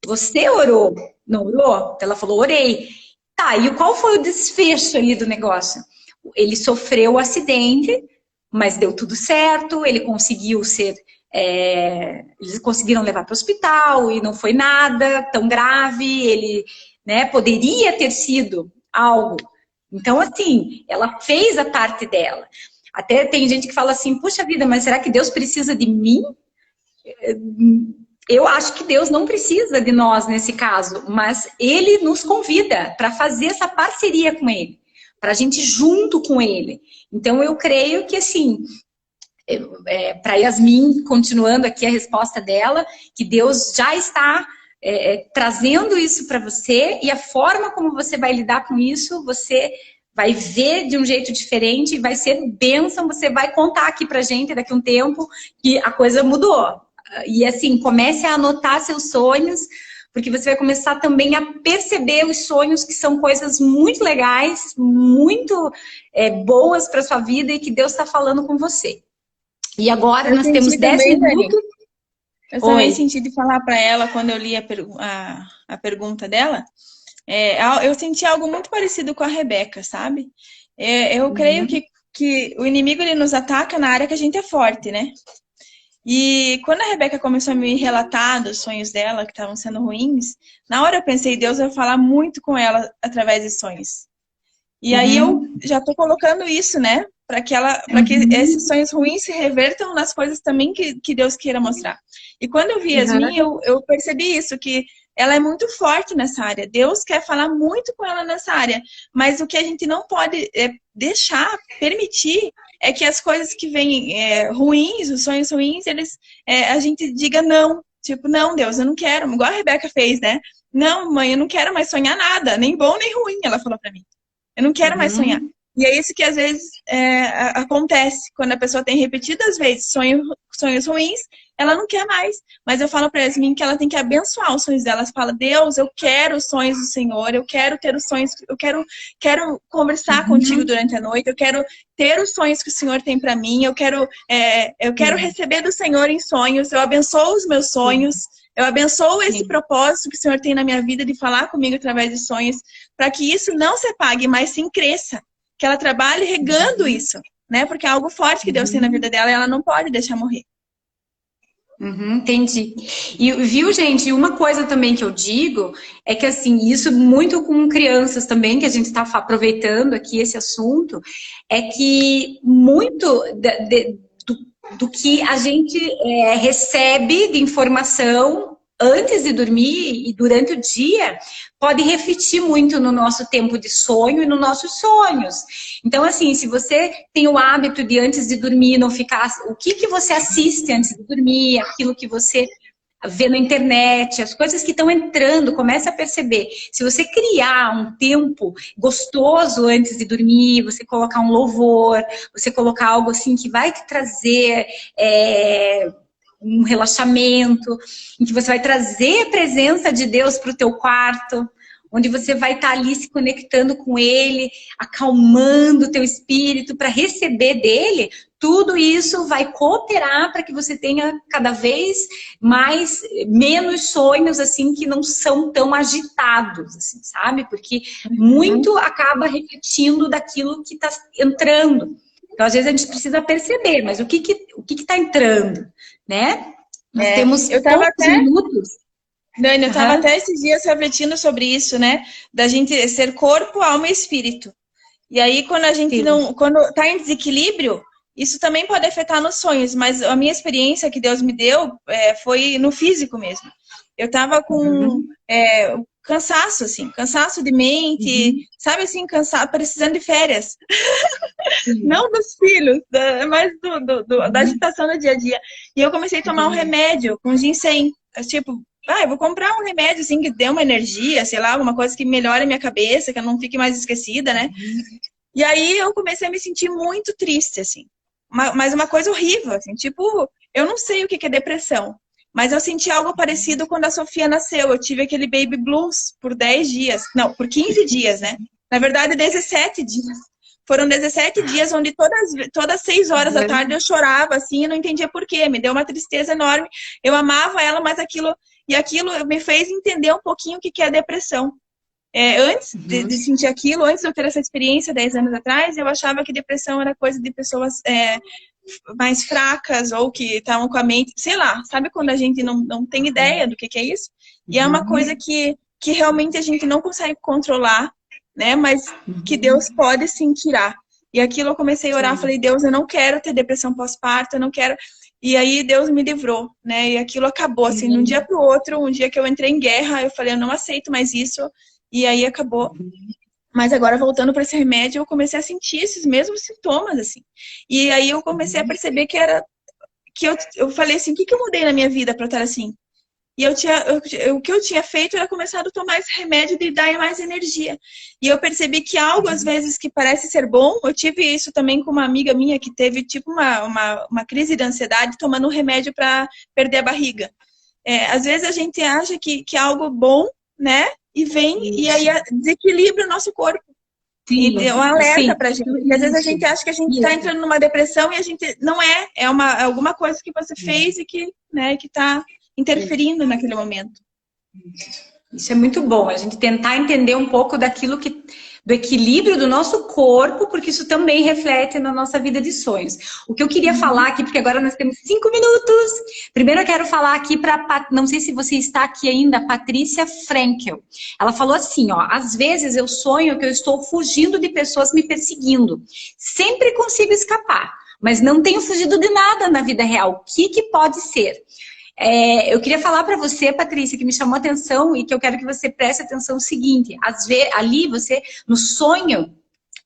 você orou, não orou? Ela falou, orei. Tá, e qual foi o desfecho ali do negócio? Ele sofreu o acidente, mas deu tudo certo, ele conseguiu eles conseguiram levar para o hospital e não foi nada tão grave, ele, né, poderia ter sido algo. Então, assim, ela fez a parte dela. Até tem gente que fala assim, puxa vida, mas será que Deus precisa de mim? Eu acho que Deus não precisa de nós nesse caso, mas Ele nos convida para fazer essa parceria com Ele, para a gente junto com Ele. Então, eu creio que, assim, para Yasmin, continuando aqui a resposta dela, que Deus já está trazendo isso para você, e a forma como você vai lidar com isso, você vai ver de um jeito diferente, vai ser bênção, você vai contar aqui pra gente daqui a um tempo que a coisa mudou. E assim, comece a anotar seus sonhos, porque você vai começar também a perceber os sonhos, que são coisas muito legais, muito boas para sua vida e que Deus está falando com você. E agora nós temos 10 minutos. Eu também senti de falar para ela, quando eu li a pergunta dela, eu senti algo muito parecido com a Rebeca, sabe? Eu creio que o inimigo ele nos ataca na área que a gente é forte, né? E quando a Rebeca começou a me relatar dos sonhos dela, que estavam sendo ruins, na hora eu pensei, Deus vai falar muito com ela através de sonhos. E aí eu já tô colocando isso, né? Para que esses sonhos ruins se revertam nas coisas também que Deus queira mostrar. E quando eu vi Yasmin, eu percebi isso, que ela é muito forte nessa área. Deus quer falar muito com ela nessa área. Mas o que a gente não pode deixar, permitir, é que as coisas que vêm ruins, os sonhos ruins, a gente diga não. Tipo, não, Deus, eu não quero. Igual a Rebeca fez, né? Não, mãe, eu não quero mais sonhar nada, nem bom nem ruim, ela falou para mim. Eu não quero mais sonhar. E é isso que às vezes acontece quando a pessoa tem repetidas vezes sonhos ruins, ela não quer mais. Mas eu falo para Yasmin que ela tem que abençoar os sonhos dela. Ela fala, Deus, eu quero os sonhos do Senhor, eu quero ter os sonhos, eu quero conversar contigo durante a noite, eu quero ter os sonhos que o Senhor tem para mim, eu quero receber do Senhor em sonhos, eu abençoo os meus sonhos, eu abençoo esse propósito que o Senhor tem na minha vida de falar comigo através de sonhos, para que isso não se apague, mas sim cresça. Que ela trabalhe regando isso, né? Porque é algo forte que Deus tem na vida dela e ela não pode deixar morrer. Entendi. E viu, gente, uma coisa também que eu digo é que, assim, isso muito com crianças também, que a gente está aproveitando aqui esse assunto, é que muito do que a gente recebe de informação antes de dormir e durante o dia, pode refletir muito no nosso tempo de sonho e nos nossos sonhos. Então, assim, se você tem o hábito de antes de dormir não ficar... O que você assiste antes de dormir, aquilo que você vê na internet, as coisas que estão entrando, começa a perceber. Se você criar um tempo gostoso antes de dormir, você colocar um louvor, você colocar algo assim que vai te trazer... um relaxamento, em que você vai trazer a presença de Deus para o teu quarto, onde você vai estar ali se conectando com Ele, acalmando o teu espírito para receber dele, tudo isso vai cooperar para que você tenha cada vez menos sonhos, assim, que não são tão agitados, assim, sabe? Porque muito acaba refletindo daquilo que está entrando. Então, às vezes, a gente precisa perceber, mas o que está entrando, né? Nós temos poucos minutos. Dani, eu estava até esses dias refletindo sobre isso, né? Da gente ser corpo, alma e espírito. E aí, quando a gente quando está em desequilíbrio, isso também pode afetar nos sonhos, mas a minha experiência que Deus me deu foi no físico mesmo. Eu estava com cansaço, assim, cansaço de mente, sabe assim, cansado, precisando de férias. Não dos filhos, mas da agitação do dia a dia. E eu comecei a tomar um remédio com ginseng. Tipo, eu vou comprar um remédio assim que dê uma energia, sei lá, alguma coisa que melhore a minha cabeça, que eu não fique mais esquecida, né? E aí eu comecei a me sentir muito triste, assim. Mas uma coisa horrível, assim, tipo, eu não sei o que é depressão. Mas eu senti algo parecido quando a Sofia nasceu. Eu tive aquele baby blues por 10 dias. Não, por 15 dias, né? Na verdade, 17 dias. Foram 17 dias onde todas 6 horas da tarde eu chorava, assim, e não entendia por quê. Me deu uma tristeza enorme. Eu amava ela, mas aquilo me fez entender um pouquinho o que é a depressão. Antes de sentir aquilo, antes de eu ter essa experiência 10 anos atrás, eu achava que depressão era coisa de pessoas mais fracas ou que estavam com a mente, sei lá, sabe quando a gente não tem ideia do que é isso? E é uma coisa que realmente a gente não consegue controlar, né? Mas que Deus pode sim tirar. E aquilo eu comecei a orar, falei, Deus, eu não quero ter depressão pós-parto, eu não quero... E aí Deus me livrou, né? E aquilo acabou, assim, de um dia para o outro, um dia que eu entrei em guerra, eu falei, eu não aceito mais isso, e aí acabou. Mas agora, voltando para esse remédio, eu comecei a sentir esses mesmos sintomas, assim. E aí eu comecei a perceber que eu falei assim, o que eu mudei na minha vida para estar assim? E o que eu tinha feito era começar a tomar esse remédio de dar mais energia. E eu percebi que algo, às vezes, que parece ser bom, eu tive isso também com uma amiga minha que teve, tipo, uma crise de ansiedade tomando um remédio para perder a barriga. Às vezes a gente acha que é algo bom, né? E vem, e aí desequilibra o nosso corpo. E deu um alerta pra gente. E às vezes a gente acha que a gente está entrando numa depressão e a gente não é. É alguma coisa que você fez e que tá interferindo naquele momento. Isso é muito bom, a gente tentar entender um pouco do equilíbrio do nosso corpo, porque isso também reflete na nossa vida de sonhos. O que eu queria falar aqui, porque agora nós temos 5 minutos. Primeiro eu quero falar aqui para, não sei se você está aqui ainda, Patrícia Frankel. Ela falou assim, ó, às vezes eu sonho que eu estou fugindo de pessoas me perseguindo. Sempre consigo escapar, mas não tenho fugido de nada na vida real. O que pode ser? Eu queria falar para você, Patrícia, que me chamou a atenção e que eu quero que você preste atenção no seguinte. Às vezes, ali você, no sonho,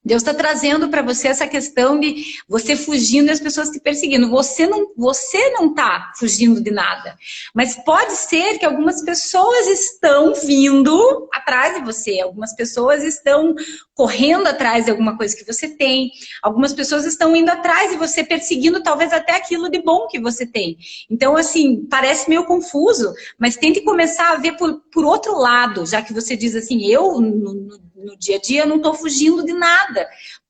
Deus está trazendo para você essa questão de você fugindo e as pessoas te perseguindo. Você não está fugindo de nada. Mas pode ser que algumas pessoas estão vindo atrás de você. Algumas pessoas estão correndo atrás de alguma coisa que você tem. Algumas pessoas estão indo atrás de você, perseguindo talvez até aquilo de bom que você tem. Então, assim, parece meio confuso, mas tente começar a ver por outro lado, já que você diz assim, eu no dia a dia não estou fugindo de nada.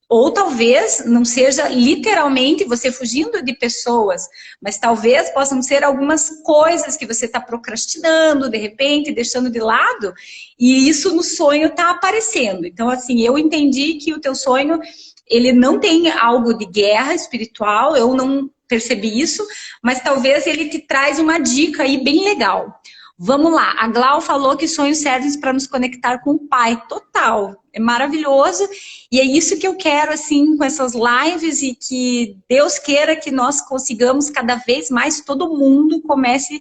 Ou talvez não seja literalmente você fugindo de pessoas, mas talvez possam ser algumas coisas que você está procrastinando, de repente, deixando de lado, e isso no sonho está aparecendo. Então, assim, eu entendi que o teu sonho, ele não tem algo de guerra espiritual, eu não percebi isso, mas talvez ele te traz uma dica aí bem legal. Vamos lá, a Glau falou que sonhos servem para nos conectar com o Pai. Total, é maravilhoso. E é isso que eu quero, assim, com essas lives e que Deus queira que nós consigamos cada vez mais, todo mundo comece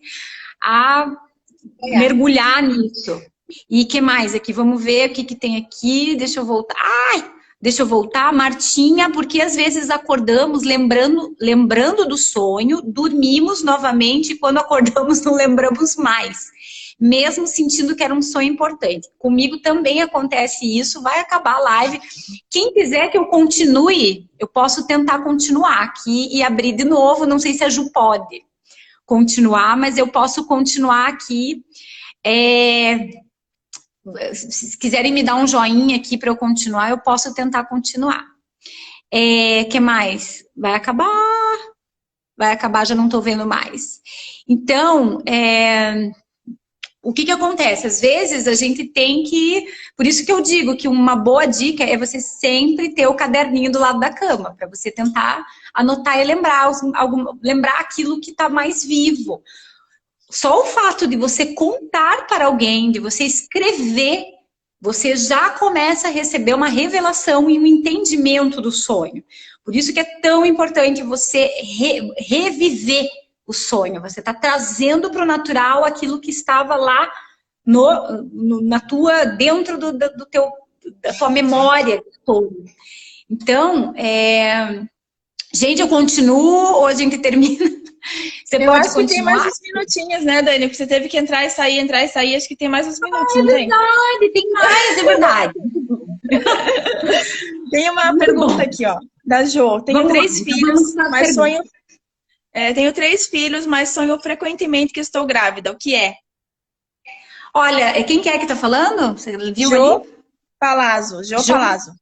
a mergulhar nisso. E que mais aqui? Vamos ver o que tem aqui. Deixa eu voltar. Deixa eu voltar, Martinha, porque às vezes acordamos lembrando do sonho, dormimos novamente e quando acordamos não lembramos mais, mesmo sentindo que era um sonho importante. Comigo também acontece isso, vai acabar a live. Quem quiser que eu continue, eu posso tentar continuar aqui e abrir de novo, não sei se a Ju pode continuar, mas eu posso continuar aqui. Se quiserem me dar um joinha aqui para eu continuar, eu posso tentar continuar. Que mais? Vai acabar? Vai acabar, já não estou vendo mais. Então, o que acontece? Às vezes a gente tem que... Por isso que eu digo que uma boa dica é você sempre ter o caderninho do lado da cama, para você tentar anotar e lembrar aquilo que está mais vivo. Só o fato de você contar para alguém, de você escrever, você já começa a receber uma revelação e um entendimento do sonho. Por isso que é tão importante você reviver o sonho. Você está trazendo para o natural aquilo que estava lá dentro da tua memória do sonho. Então, gente, eu continuo ou a gente termina? Você eu pode acho continuar? Que tem mais uns minutinhos, né, Dani? Porque você teve que entrar e sair, acho que tem mais uns minutinhos. É verdade, tem mais, é verdade. Tem uma pergunta aqui, ó, da Jo. Tenho três filhos, mas sonho... tenho 3 filhos, mas sonho frequentemente que estou grávida. O que é? Olha, quem que é que tá falando? Você viu Jo ali? Palazzo. Jo Palazzo.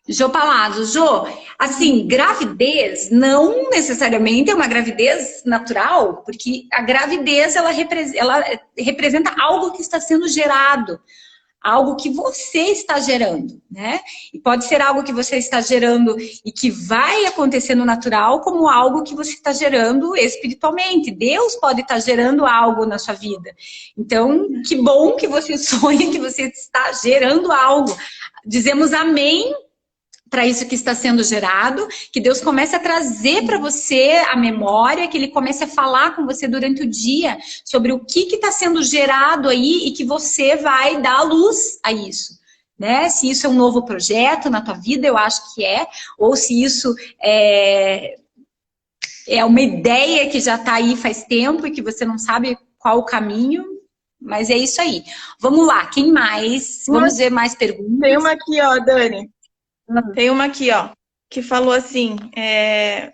Jo Palazzo. Jo, assim, gravidez não necessariamente é uma gravidez natural, porque a gravidez ela representa algo que está sendo gerado, algo que você está gerando, né? E pode ser algo que você está gerando e que vai acontecer no natural, como algo que você está gerando espiritualmente. Deus pode estar gerando algo na sua vida. Então, que bom que você sonha que você está gerando algo. Dizemos amém para isso que está sendo gerado, que Deus comece a trazer para você a memória, que Ele comece a falar com você durante o dia sobre o que está sendo gerado aí e que você vai dar luz a isso, né? Se isso é um novo projeto na tua vida, eu acho que é, ou se isso é uma ideia que já está aí faz tempo e que você não sabe qual o caminho, mas é isso aí. Vamos lá, quem mais? Vamos ver mais perguntas. Tem uma aqui, ó, Dani. Tem uma aqui, ó, que falou assim,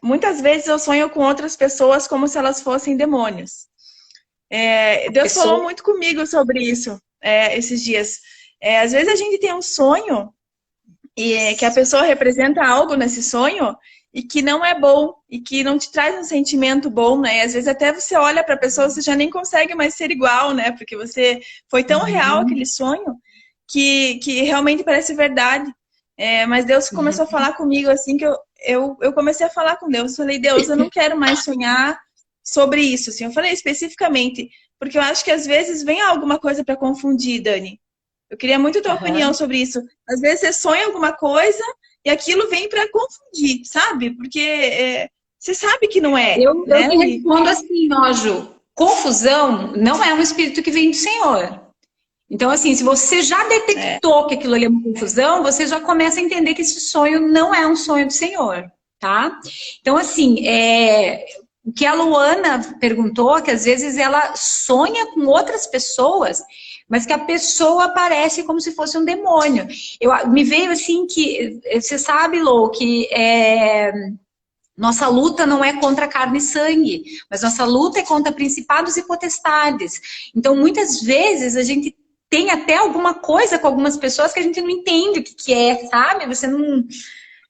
muitas vezes eu sonho com outras pessoas como se elas fossem demônios. Deus falou muito comigo sobre isso esses dias. Às vezes a gente tem um sonho e que a pessoa representa algo nesse sonho e que não é bom e que não te traz um sentimento bom, né? E às vezes até você olha para a pessoa, você já nem consegue mais ser igual, né? Porque você foi tão real aquele sonho que realmente parece verdade. Mas Deus começou a falar comigo assim que eu comecei a falar com Deus. Eu falei, Deus, eu não quero mais sonhar sobre isso. Assim. Eu falei especificamente, porque eu acho que às vezes vem alguma coisa para confundir, Dani. Eu queria muito a tua opinião sobre isso. Às vezes você sonha alguma coisa e aquilo vem para confundir, sabe? Porque você sabe que não é. Eu respondo assim, ó, Ju. Confusão não é um espírito que vem do Senhor. Então, assim, se você já detectou que aquilo ali é uma confusão, você já começa a entender que esse sonho não é um sonho do Senhor, tá? Então, assim, o que a Luana perguntou, que às vezes ela sonha com outras pessoas, mas que a pessoa aparece como se fosse um demônio. Me veio assim que, você sabe, Lô, que nossa luta não é contra carne e sangue, mas nossa luta é contra principados e potestades. Então, muitas vezes, a gente tem até alguma coisa com algumas pessoas que a gente não entende o que é, sabe? Você não...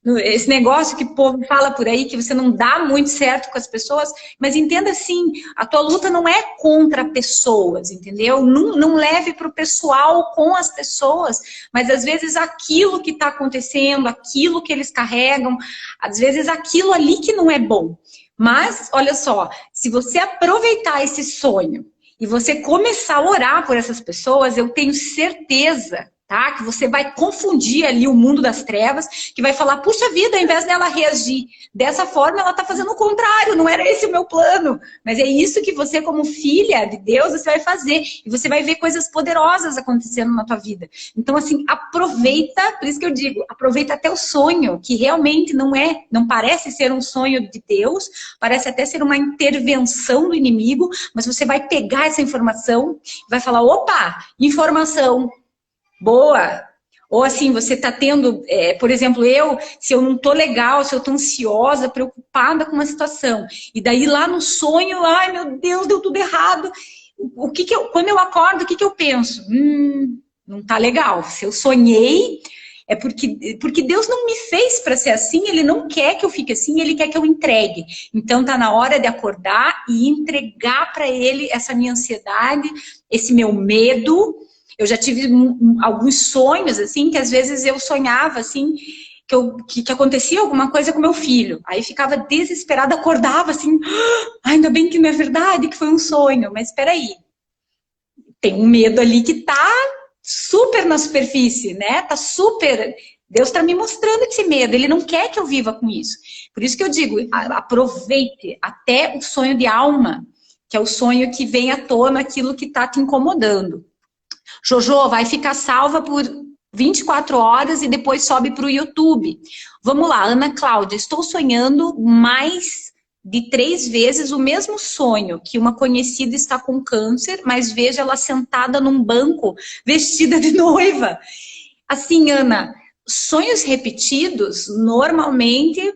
Esse negócio que o povo fala por aí, que você não dá muito certo com as pessoas, mas entenda assim, a tua luta não é contra pessoas, entendeu? Não leve para o pessoal com as pessoas, mas às vezes aquilo que está acontecendo, aquilo que eles carregam, às vezes aquilo ali que não é bom. Mas, olha só, se você aproveitar esse sonho e você começar a orar por essas pessoas, eu tenho certeza, tá, que você vai confundir ali o mundo das trevas, que vai falar, puxa vida, ao invés dela reagir dessa forma, ela tá fazendo o contrário, não era esse o meu plano. Mas é isso que você, como filha de Deus, você vai fazer. E você vai ver coisas poderosas acontecendo na tua vida. Então, assim, aproveita, por isso que eu digo, aproveita até o sonho, que realmente não parece ser um sonho de Deus, parece até ser uma intervenção do inimigo, mas você vai pegar essa informação, vai falar, opa, informação boa. Ou assim, você está tendo, por exemplo, se eu não estou legal, se eu estou ansiosa, preocupada com uma situação, e daí lá no sonho, ai meu Deus, deu tudo errado. Quando eu acordo, o que eu penso? Não está legal. Se eu sonhei, é porque Deus não me fez para ser assim, Ele não quer que eu fique assim, Ele quer que eu entregue. Então tá na hora de acordar e entregar para Ele essa minha ansiedade, esse meu medo. Eu já tive alguns sonhos, assim, que às vezes eu sonhava, assim, que acontecia alguma coisa com meu filho. Aí ficava desesperada, acordava, assim, ainda bem que não é verdade, que foi um sonho. Mas espera aí, tem um medo ali que tá super na superfície, né? Tá super... Deus está me mostrando esse medo, Ele não quer que eu viva com isso. Por isso que eu digo, aproveite até o sonho de alma, que é o sonho que vem à tona aquilo que está te incomodando. Jojo, vai ficar salva por 24 horas e depois sobe para o YouTube. Vamos lá, Ana Cláudia, estou sonhando mais de 3 vezes o mesmo sonho, que uma conhecida está com câncer, mas vejo ela sentada num banco, vestida de noiva. Assim, Ana, sonhos repetidos, normalmente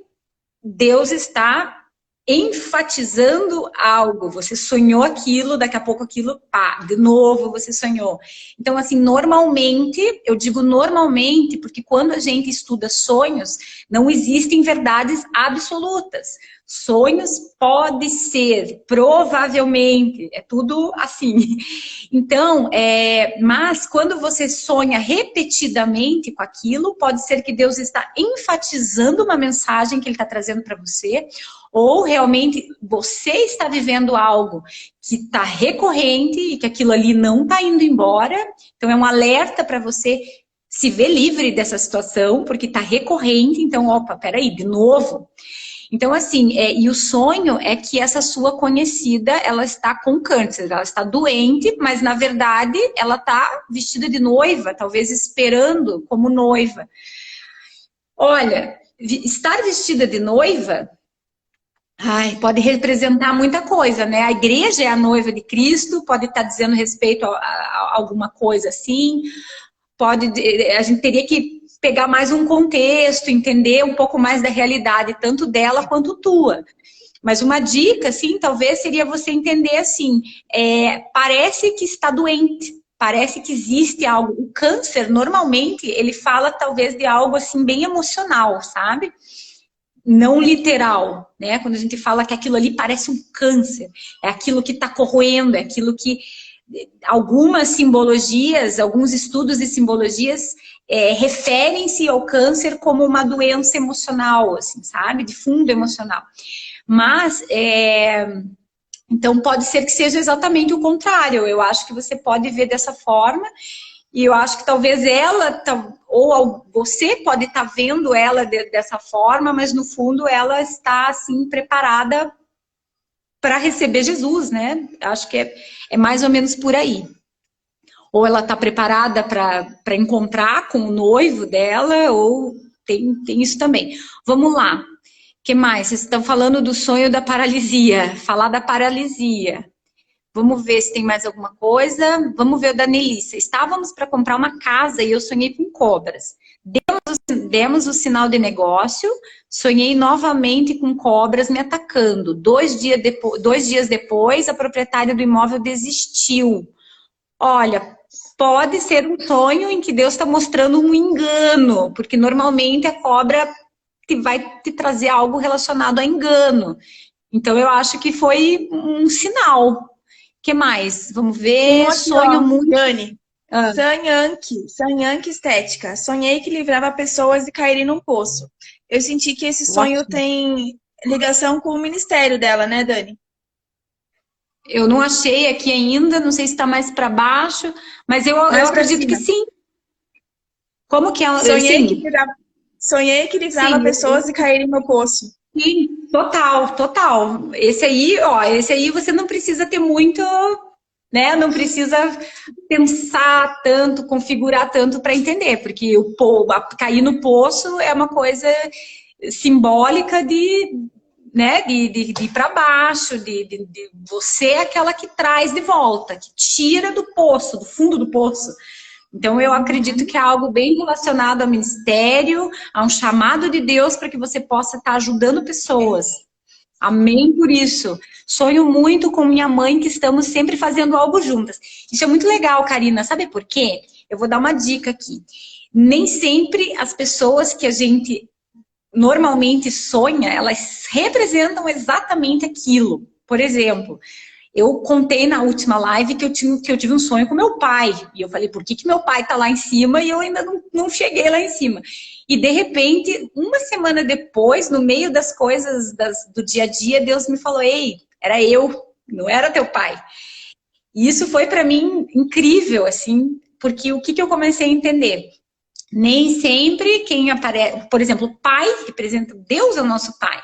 Deus está enfatizando algo. Você sonhou aquilo, daqui a pouco aquilo, pá, de novo você sonhou. Então, assim, normalmente, eu digo normalmente, porque quando a gente estuda sonhos, não existem verdades absolutas. Sonhos pode ser, provavelmente, é tudo assim. Então, mas quando você sonha repetidamente com aquilo, pode ser que Deus está enfatizando uma mensagem que Ele está trazendo para você, ou realmente você está vivendo algo que está recorrente e que aquilo ali não está indo embora. Então, é um alerta para você se ver livre dessa situação, porque está recorrente. Então, opa, peraí, de novo. Então, assim, e o sonho é que essa sua conhecida, ela está com câncer, ela está doente, mas na verdade ela está vestida de noiva, talvez esperando como noiva. Olha, estar vestida de noiva, pode representar muita coisa, né? A igreja é a noiva de Cristo, pode estar dizendo respeito a alguma coisa assim, a gente teria que pegar mais um contexto, entender um pouco mais da realidade, tanto dela quanto tua. Mas uma dica, assim, talvez seria você entender assim, parece que está doente, parece que existe algo. O câncer, normalmente, ele fala talvez de algo assim bem emocional, sabe? Não literal, né? Quando a gente fala que aquilo ali parece um câncer, é aquilo que está corroendo, é aquilo que... Algumas simbologias, alguns estudos de simbologias referem-se ao câncer como uma doença emocional, assim, sabe? De fundo emocional. Mas, então pode ser que seja exatamente o contrário. Eu acho que você pode ver dessa forma. E eu acho que talvez ela, ou você pode estar vendo ela dessa forma, mas no fundo ela está, assim, preparada para receber Jesus, né? Acho que é mais ou menos por aí. ou ela está preparada para encontrar com o noivo dela, ou tem isso também. Vamos lá. O que mais? Vocês estão falando do sonho da paralisia. Falar da paralisia. Vamos ver se tem mais alguma coisa. Vamos ver o da Nelissa. Estávamos para comprar uma casa e eu sonhei com cobras. Demos o sinal de negócio, sonhei novamente com cobras me atacando. 2 dias depois, a proprietária do imóvel desistiu. Olha, pode ser um sonho em que Deus está mostrando um engano, porque normalmente a cobra vai te trazer algo relacionado a engano. Então, eu acho que foi um sinal. O que mais? Vamos ver. Sonho muito. Dani. Sanyanki estética. Sonhei que livrava pessoas de caírem num poço. Eu senti que esse sonho tem ligação com o ministério dela, né, Dani? Eu não achei aqui ainda, não sei se está mais para baixo, mas eu acredito que sim. Como que ela... Sonhei que livrava pessoas de caírem no poço. Sim, total. Esse aí você não precisa ter muito... Né? Não precisa pensar tanto, configurar tanto para entender, porque cair no poço é uma coisa simbólica né, de ir para baixo, de você é aquela que traz de volta, que tira do poço, do fundo do poço. Então, eu acredito que é algo bem relacionado ao ministério, a um chamado de Deus para que você possa estar ajudando pessoas. Amém por isso. Sonho muito com minha mãe que estamos sempre fazendo algo juntas. Isso é muito legal, Karina. Sabe por quê? Eu vou dar uma dica aqui. Nem sempre as pessoas que a gente normalmente sonha, elas representam exatamente aquilo. Por exemplo, eu contei na última live que eu tive um sonho com meu pai. E eu falei, por que meu pai está lá em cima e eu ainda não cheguei lá em cima? E, de repente, uma semana depois, no meio das coisas do dia a dia, Deus me falou, ei, era eu, não era teu pai. E isso foi para mim incrível, assim, porque o que eu comecei a entender? Nem sempre quem aparece... Por exemplo, o pai representa... Deus é o nosso pai.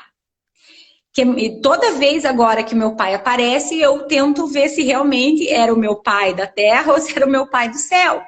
E toda vez agora que meu pai aparece, eu tento ver se realmente era o meu pai da terra ou se era o meu pai do céu.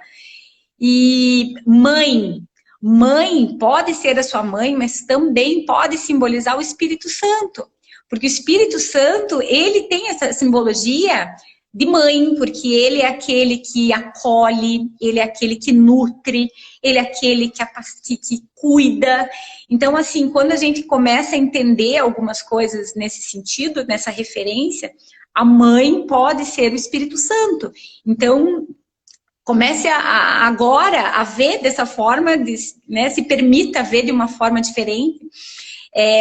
E mãe pode ser a sua mãe, mas também pode simbolizar o Espírito Santo. Porque o Espírito Santo, ele tem essa simbologia de mãe, porque ele é aquele que acolhe, ele é aquele que nutre, ele é aquele que cuida. Então, assim, quando a gente começa a entender algumas coisas nesse sentido, nessa referência, a mãe pode ser o Espírito Santo. Então, comece agora a ver dessa forma, né, se permita ver de uma forma diferente.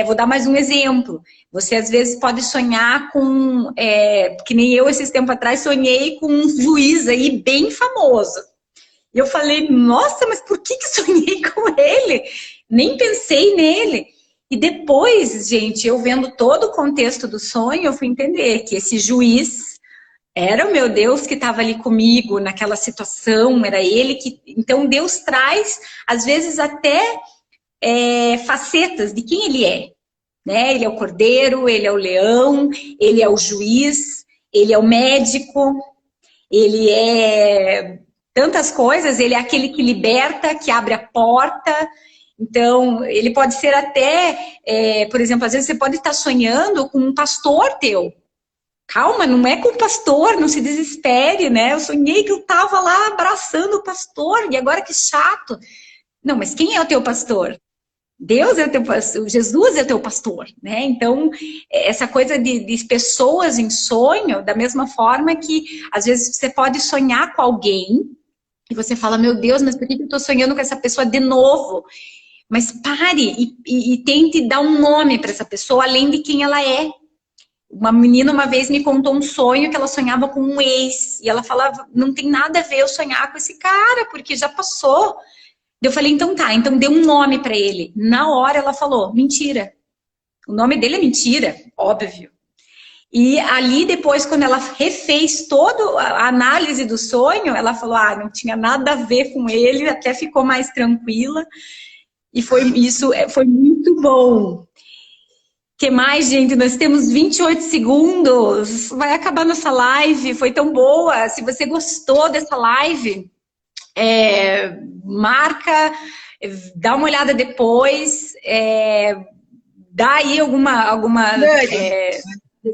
Vou dar mais um exemplo. Você, às vezes, pode sonhar com... que nem eu, esses tempos atrás, sonhei com um juiz aí bem famoso. E eu falei, nossa, mas por que sonhei com ele? Nem pensei nele. E depois, gente, eu vendo todo o contexto do sonho, eu fui entender que esse juiz... era o meu Deus que estava ali comigo naquela situação, era ele que... Então, Deus traz, às vezes, até facetas de quem ele é. Né? Ele é o cordeiro, ele é o leão, ele é o juiz, ele é o médico, ele é tantas coisas, ele é aquele que liberta, que abre a porta. Então, ele pode ser até, por exemplo, às vezes você pode estar sonhando com um pastor teu. Calma, não é com o pastor, não se desespere, né? Eu sonhei que eu estava lá abraçando o pastor, e agora que chato. Não, mas quem é o teu pastor? Deus é o teu pastor, Jesus é o teu pastor, né? Então, essa coisa de pessoas em sonho, da mesma forma que, às vezes, você pode sonhar com alguém, e você fala, meu Deus, mas por que eu estou sonhando com essa pessoa de novo? Mas pare e tente dar um nome para essa pessoa, além de quem ela é. Uma menina uma vez me contou um sonho que ela sonhava com um ex. E ela falava, não tem nada a ver eu sonhar com esse cara, porque já passou. Eu falei, então tá, então dê um nome pra ele. Na hora ela falou, mentira. O nome dele é mentira, óbvio. E ali depois, quando ela refez toda a análise do sonho, ela falou, não tinha nada a ver com ele, até ficou mais tranquila. E isso foi muito bom. O que mais, gente? Nós temos 28 segundos. Vai acabar nossa live. Foi tão boa. Se você gostou dessa live, marca, dá uma olhada depois. Dá aí alguma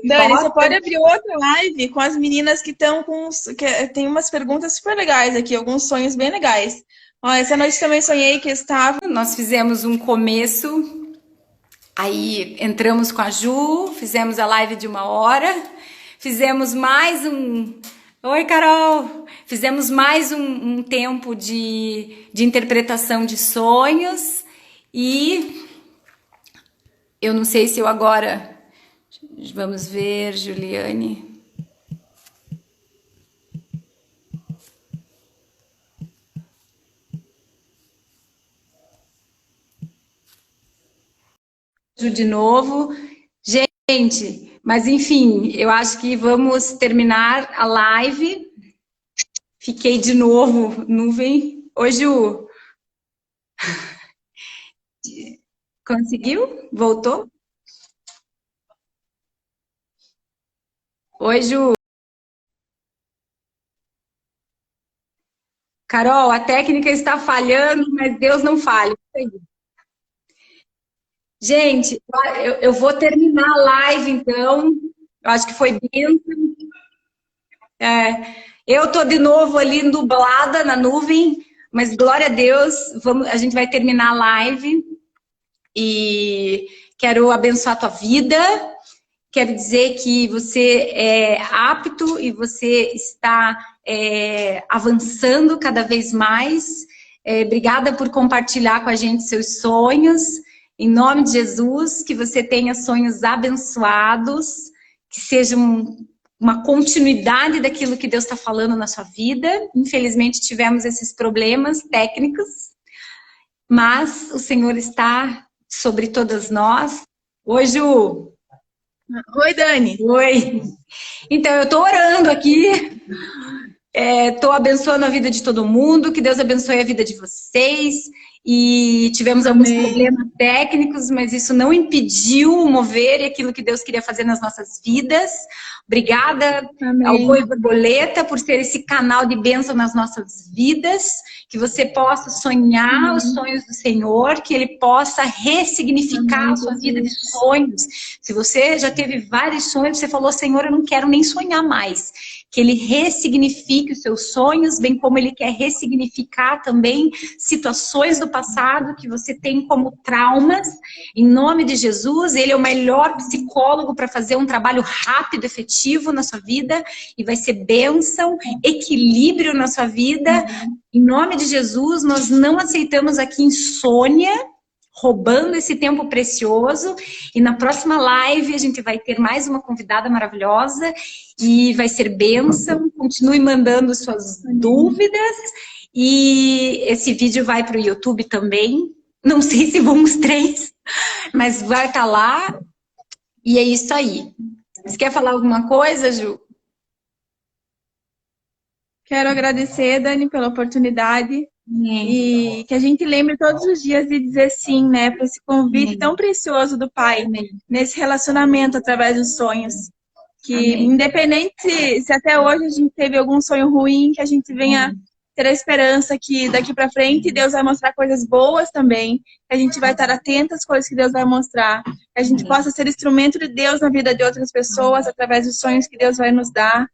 Dani, você pode abrir outra live com as meninas que estão tem umas perguntas super legais aqui, alguns sonhos bem legais. Ó, essa noite também sonhei que estava... Nós fizemos um começo, aí entramos com a Ju, fizemos a live de 1 hora, fizemos mais um... Oi, Carol! Fizemos mais um tempo de interpretação de sonhos e eu não sei se eu agora... Vamos ver, Juliane. De novo. Gente, mas enfim, eu acho que vamos terminar a live. Fiquei de novo, nuvem. Oi, Ju. Conseguiu? Voltou? Oi, Ju. Carol, a técnica está falhando, mas Deus não falha. Gente, eu vou terminar a live, então. Eu acho que foi bênção. Eu tô de novo ali nublada na nuvem, mas glória a Deus, a gente vai terminar a live. E quero abençoar a tua vida. Quero dizer que você é apto e você está avançando cada vez mais. Obrigada por compartilhar com a gente seus sonhos. Em nome de Jesus, que você tenha sonhos abençoados, que sejam uma continuidade daquilo que Deus está falando na sua vida. Infelizmente, tivemos esses problemas técnicos, mas o Senhor está sobre todas nós. Oi, Ju! Oi, Dani! Oi! Então, eu estou orando aqui, estou abençoando a vida de todo mundo, que Deus abençoe a vida de vocês. E tivemos alguns problemas técnicos, mas isso não impediu o mover e aquilo que Deus queria fazer nas nossas vidas. Obrigada ao Boi Borboleta por ser esse canal de bênção nas nossas vidas, que você possa sonhar os sonhos do Senhor, que Ele possa ressignificar a sua vida de sonhos. Se você já teve vários sonhos, você falou, Senhor, eu não quero nem sonhar mais. Que Ele ressignifique os seus sonhos, bem como Ele quer ressignificar também situações do passado que você tem como traumas. Em nome de Jesus, Ele é o melhor psicólogo para fazer um trabalho rápido, efetivo na sua vida, e vai ser bênção, equilíbrio na sua vida. Em nome de Jesus, nós não aceitamos aqui insônia, roubando esse tempo precioso. E na próxima live a gente vai ter mais uma convidada maravilhosa e vai ser bênção. Continue mandando suas dúvidas e esse vídeo vai para o YouTube também. Não sei se vamos 3, mas vai estar lá e é isso aí. Você quer falar alguma coisa, Ju? Quero agradecer, Dani, pela oportunidade. E que a gente lembre todos os dias de dizer sim, né? Para esse convite tão precioso do Pai, nesse relacionamento através dos sonhos. Que independente se até hoje a gente teve algum sonho ruim, que a gente venha ter a esperança que daqui para frente Deus vai mostrar coisas boas também, que a gente vai estar atento às coisas que Deus vai mostrar, que a gente possa ser instrumento de Deus na vida de outras pessoas através dos sonhos que Deus vai nos dar.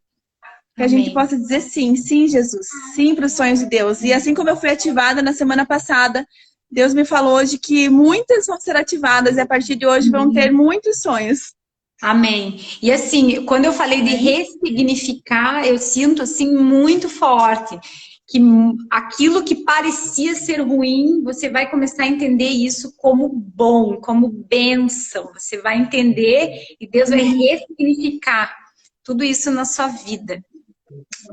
Que a gente possa dizer sim, sim, Jesus, sim para os sonhos de Deus. E assim como eu fui ativada na semana passada, Deus me falou hoje que muitas vão ser ativadas e a partir de hoje vão ter muitos sonhos. Amém. E assim, quando eu falei de ressignificar, eu sinto assim muito forte que aquilo que parecia ser ruim, você vai começar a entender isso como bom, como bênção. Você vai entender e Deus vai ressignificar tudo isso na sua vida.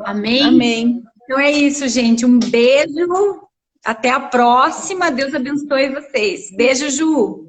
Amém? Amém. Então é isso, gente. Um beijo. Até a próxima. Deus abençoe vocês. Beijo, Ju.